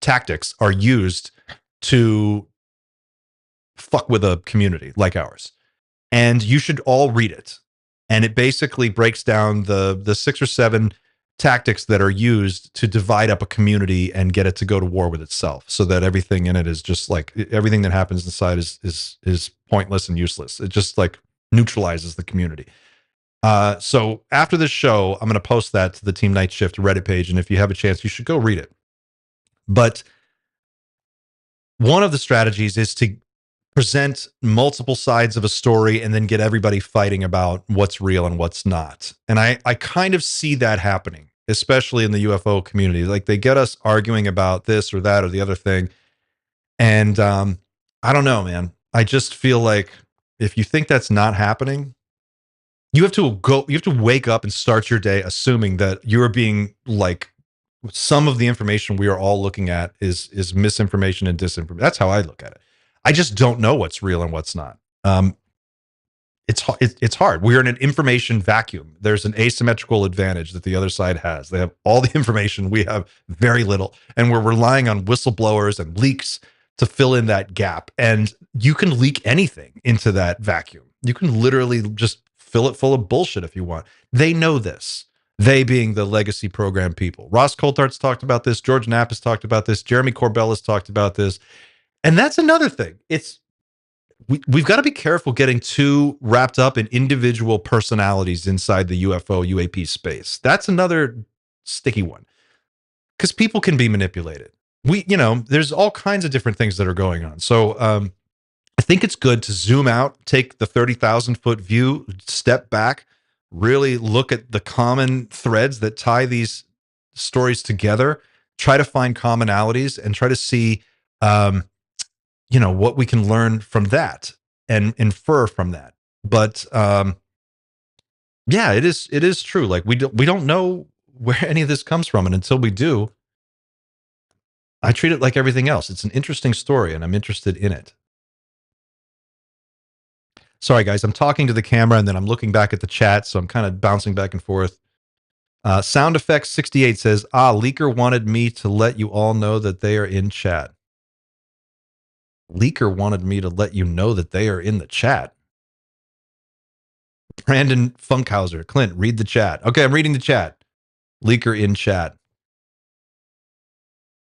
tactics are used to fuck with a community like ours. And you should all read it. And it basically breaks down the 6 or 7 tactics that are used to divide up a community and get it to go to war with itself, so that everything in it is just like everything that happens inside is pointless and useless. It just like neutralizes the community. So after this show, I'm going to post that to the Team Night Shift Reddit page, and if you have a chance, you should go read it. But one of the strategies is to present multiple sides of a story and then get everybody fighting about what's real and what's not. And I kind of see that happening, especially in the UFO community. Like they get us arguing about this or that or the other thing. And I don't know, man. I just feel like if you think that's not happening, you have to wake up and start your day assuming that you're being like, some of the information we are all looking at is misinformation and disinformation. That's how I look at it. I just don't know what's real and what's not. It's hard. We're in an information vacuum. There's an asymmetrical advantage that the other side has. They have all the information. We have very little. And we're relying on whistleblowers and leaks to fill in that gap. And you can leak anything into that vacuum. You can literally just fill it full of bullshit if you want. They know this. They being the legacy program people. Ross Coulthart's talked about this. George Knapp has talked about this. Jeremy Corbell has talked about this. And that's another thing. We've got to be careful getting too wrapped up in individual personalities inside the UFO UAP space. That's another sticky one, because people can be manipulated. There's all kinds of different things that are going on. So I think it's good to zoom out, take the 30,000 foot view, step back, really look at the common threads that tie these stories together, try to find commonalities, and try to see what we can learn from that and infer from that. But yeah, it is true. Like we don't know where any of this comes from, and until we do, I treat it like everything else. It's an interesting story, and I'm interested in it. Sorry, guys, I'm talking to the camera, and then I'm looking back at the chat, so I'm kind of bouncing back and forth. Sound Effects 68 says, Leaker wanted me to let you all know that they are in chat. Leaker wanted me to let you know that they are in the chat. Brandon Funkhauser, Clint, read the chat. Okay, I'm reading the chat. Leaker in chat.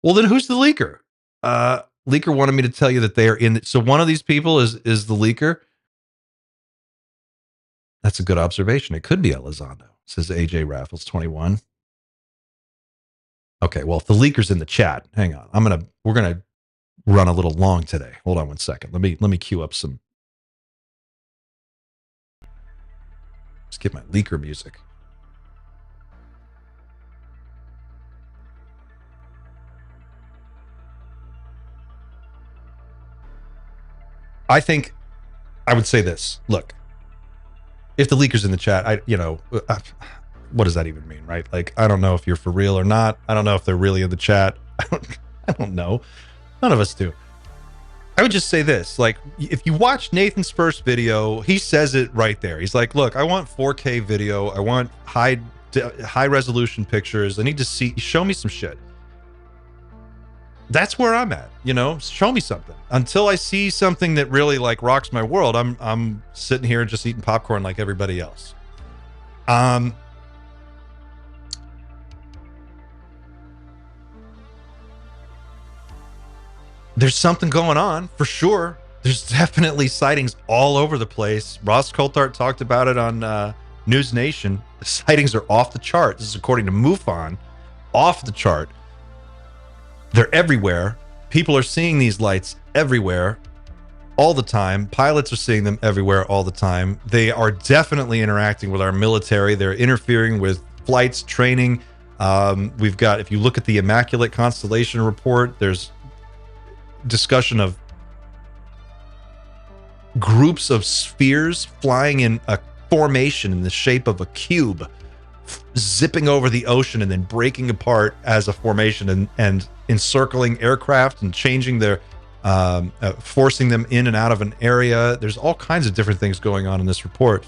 Well, then who's the leaker? Leaker wanted me to tell you that they are in. So one of these people is the leaker. That's a good observation. It could be Elizondo, says AJ Raffles 21. Okay, well, if the leaker's in the chat, hang on. We're gonna run a little long today. Hold on one second. Let me cue up some. Let's get my leaker music. I think I would say this. Look, if the leaker's in the chat, what does that even mean, right? Like, I don't know if you're for real or not. I don't know if they're really in the chat. I don't know. None of us do. I would just say this, like, if you watch Nathan's first video, he says it right there. He's like, look, I want 4K video. I want high resolution pictures. I need to show me some shit. That's where I'm at, show me something. Until I see something that really like rocks my world, I'm sitting here just eating popcorn like everybody else. There's something going on for sure. There's definitely sightings all over the place. Ross Coulthart talked about it on News Nation. The sightings are off the chart. This is according to MUFON, off the chart. They're everywhere. People are seeing these lights everywhere all the time. Pilots are seeing them everywhere all the time. They are definitely interacting with our military. They're interfering with flights, training. We've got, if you look at the Immaculate Constellation report, there's discussion of groups of spheres flying in a formation in the shape of a cube, zipping over the ocean and then breaking apart as a formation and encircling aircraft and changing their forcing them in and out of an area. There's all kinds of different things going on in this report.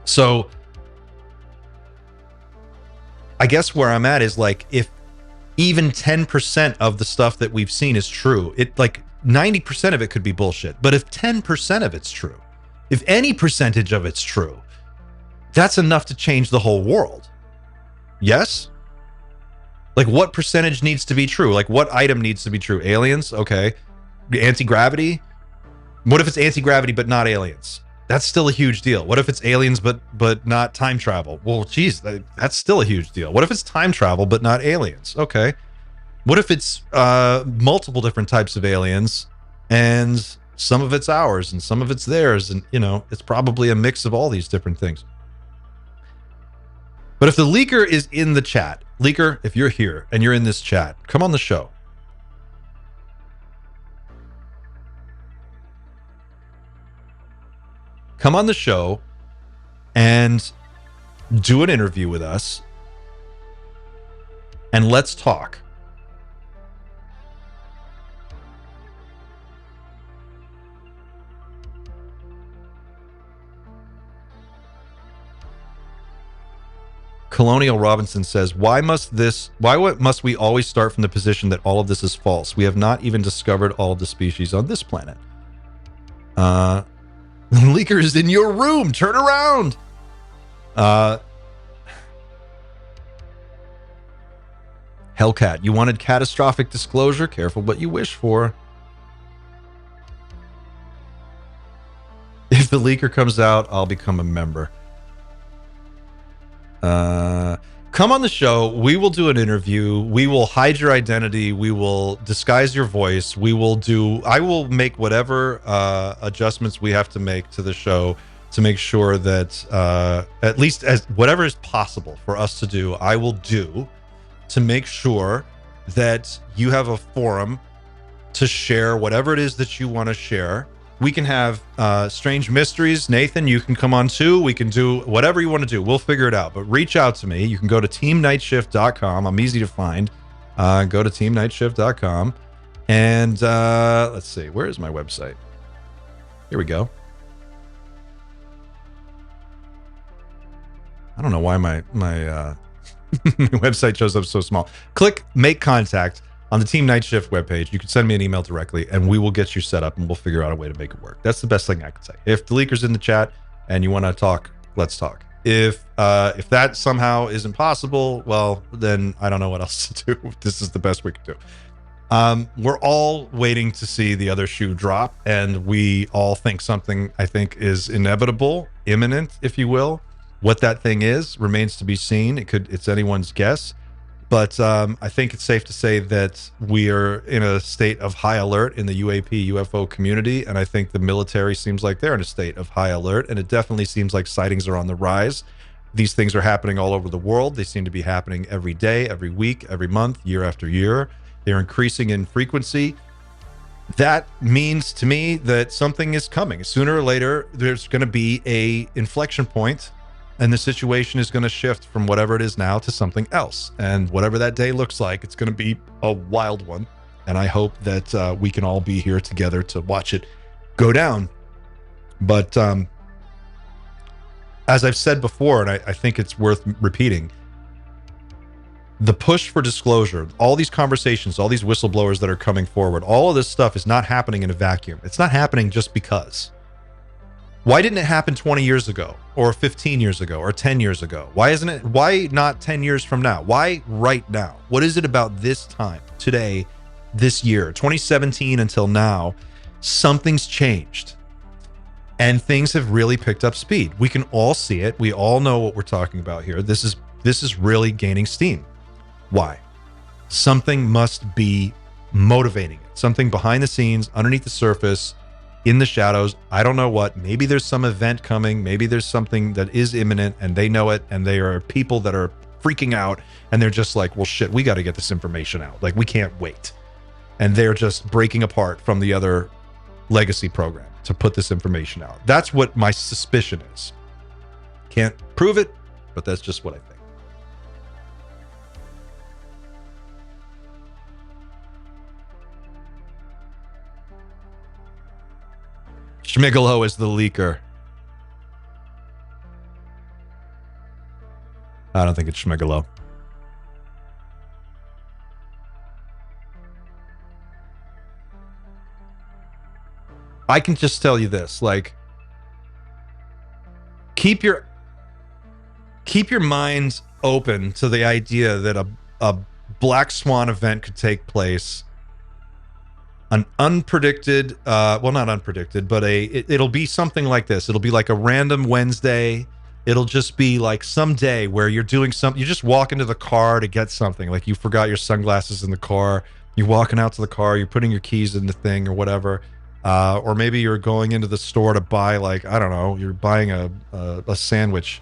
So I guess where I'm at is like, if even 10% of the stuff that we've seen is true, it like 90% of it could be bullshit. But if 10% of it's true, if any percentage of it's true, that's enough to change the whole world. Yes? Like, what percentage needs to be true? Like, what item needs to be true? Aliens? Okay. Anti-gravity? What if it's anti-gravity but not aliens? That's still a huge deal. What if it's aliens but not time travel? Well, geez, that's still a huge deal. What if it's time travel but not aliens? Okay. What if it's multiple different types of aliens and some of it's ours and some of it's theirs, and it's probably a mix of all these different things. But if the leaker is in the chat, leaker, if you're here and you're in this chat, come on the show. Come on the show and do an interview with us and let's talk. Colonial Robinson says, why must we always start from the position that all of this is false? We have not even discovered all of the species on this planet. Leaker is in your room. Turn around. Hellcat, you wanted catastrophic disclosure? Careful what you wish for. If the leaker comes out, I'll become a member. Come on the show. We will do an interview. We will hide your identity. We will disguise your voice. I will make whatever adjustments we have to make to the show to make sure that at least as whatever is possible for us to do, I will do to make sure that you have a forum to share whatever it is that you want to share. We can have strange mysteries. Nathan, you can come on too. We can do whatever you want to do. We'll figure it out. But reach out to me. You can go to teamnightshift.com. I'm easy to find. Go to teamnightshift.com. And let's see. Where is my website? Here we go. I don't know why my my website shows up so small. Click Make Contact on the Team Night Shift webpage. You can send me an email directly and we will get you set up and we'll figure out a way to make it work. That's the best thing I can say. If the leaker's in the chat and you want to talk, let's talk. If that somehow isn't possible, well, then I don't know what else to do. This is the best we can do. We're all waiting to see the other shoe drop, and we all think something, I think, is inevitable, imminent, if you will. What that thing is remains to be seen. It's anyone's guess. But I think it's safe to say that we are in a state of high alert in the UAP UFO community, and I think the military seems like they're in a state of high alert, and it definitely seems like sightings are on the rise. These things are happening all over the world. They seem to be happening every day, every week, every month, year after year. They're increasing in frequency. that means to me that something is coming. Sooner or later, there's going to be a inflection point, and the situation is going to shift from whatever it is now to something else. And whatever that day looks like, it's going to be a wild one. And I hope that we can all be here together to watch it go down. But as I've said before, and I think it's worth repeating, the push for disclosure, all these conversations, all these whistleblowers that are coming forward, all of this stuff is not happening in a vacuum. It's not happening just because. Why didn't it happen 20 years ago or 15 years ago or 10 years ago? Why not 10 years from now? Why right now? What is it about this time, today, this year, 2017 until now? Something's changed and things have really picked up speed. We can all see it. We all know what we're talking about here. This is really gaining steam. Why? Something must be motivating it. Something behind the scenes, underneath the surface, in the shadows. I don't know what. Maybe there's some event coming. Maybe there's something that is imminent and they know it, and there are people that are freaking out and they're just like, well, shit, we got to get this information out. Like, we can't wait. And they're just breaking apart from the other legacy program to put this information out. That's what my suspicion is. Can't prove it, but that's just what I think. Schmigelo is the leaker. I don't think it's Schmigelo. I can just tell you this, like, keep your minds open to the idea that a black swan event could take place. An unpredicted, well, not unpredicted, but it'll be something like this. It'll be like a random Wednesday. It'll just be like some day where you're doing something. You just walk into the car to get something. Like, you forgot your sunglasses in the car. You're walking out to the car. You're putting your keys in the thing or whatever. Or maybe you're going into the store to buy, like, I don't know, you're buying a sandwich.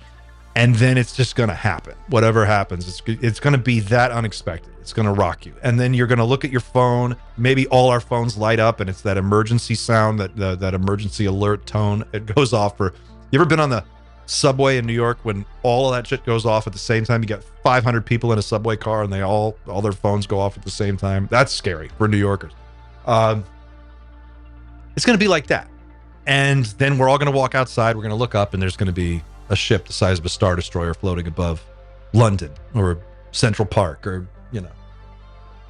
And then it's just going to happen. Whatever happens, it's going to be that unexpected. It's going to rock you. And then you're going to look at your phone. Maybe all our phones light up and it's that emergency sound, that emergency alert tone. It goes off for... You ever been on the subway in New York when all of that shit goes off at the same time? You got 500 people in a subway car and all their phones go off at the same time. That's scary for New Yorkers. It's going to be like that. And then we're all going to walk outside. We're going to look up and there's going to be a ship the size of a Star Destroyer floating above London or Central Park or, you know,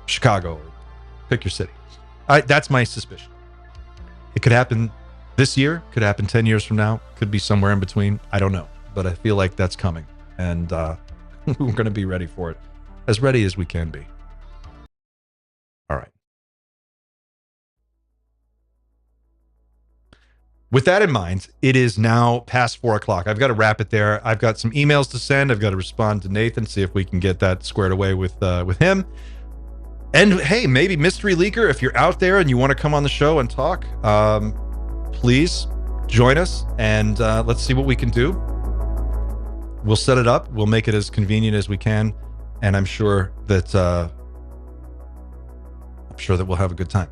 Chicago, or pick your city. That's my suspicion. It could happen this year, could happen 10 years from now, could be somewhere in between. I don't know, but I feel like that's coming, and we're going to be ready for it, as ready as we can be. All right. With that in mind, it is now past 4 o'clock. I've got to wrap it there. I've got some emails to send. I've got to respond to Nathan, see if we can get that squared away with him. And hey, maybe Mystery Leaker, if you're out there and you want to come on the show and talk, please join us and let's see what we can do. We'll set it up. We'll make it as convenient as we can, and I'm sure that we'll have a good time.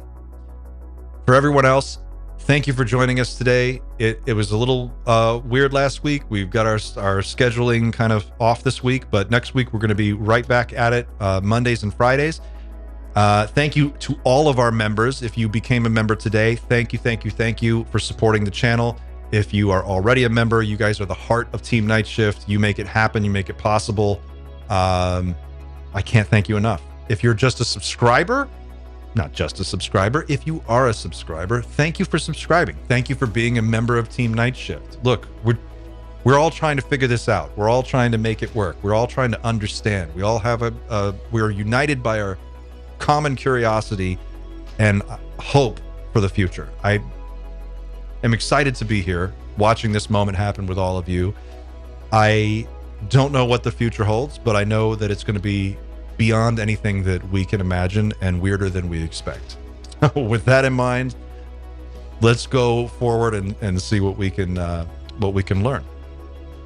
For everyone else, thank you for joining us today. It was a little weird last week. We've got our scheduling kind of off this week, but next week we're going to be right back at it, Mondays and Fridays. Thank you to all of our members. If you became a member today, thank you for supporting the channel. If you are already a member, you guys are the heart of Team Night Shift. You make it happen. You make it possible. I can't thank you enough. If you're just a subscriber, not just a subscriber, if you are a subscriber, thank you for subscribing. Thank you for being a member of Team Night Shift. Look, we're all trying to figure this out. We're all trying to make it work. We're all trying to understand. We all have we're united by our common curiosity and hope for the future. I am excited to be here watching this moment happen with all of you. I don't know what the future holds, but I know that it's going to be beyond anything that we can imagine and weirder than we expect. With that in mind, let's go forward and see what we can learn.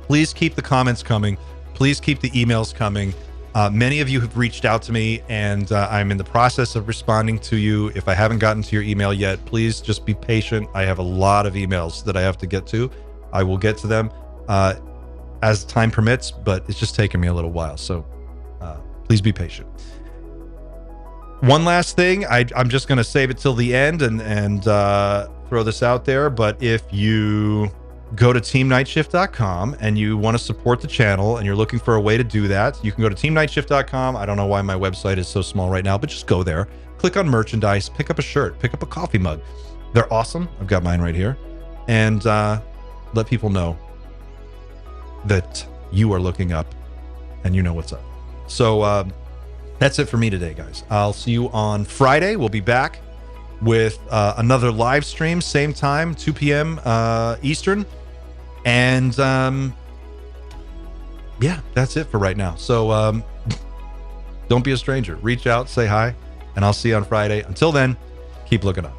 Please keep the comments coming. Please keep the emails coming. Many of you have reached out to me, and I'm in the process of responding to you. If I haven't gotten to your email yet, please just be patient. I have a lot of emails that I have to get to. I will get to them as time permits, but it's just taking me a little while. So please be patient. One last thing, I'm just going to save it till the end and throw this out there. But if you go to teamnightshift.com and you want to support the channel and you're looking for a way to do that, you can go to teamnightshift.com. I don't know why my website is so small right now, but just go there, click on merchandise, pick up a shirt, pick up a coffee mug. They're awesome. I've got mine right here. And let people know that you are looking up and you know what's up. So that's it for me today, guys. I'll see you on Friday. We'll be back with another live stream, same time, 2 p.m. Eastern. And yeah, that's it for right now. So don't be a stranger. Reach out, say hi, and I'll see you on Friday. Until then, keep looking up.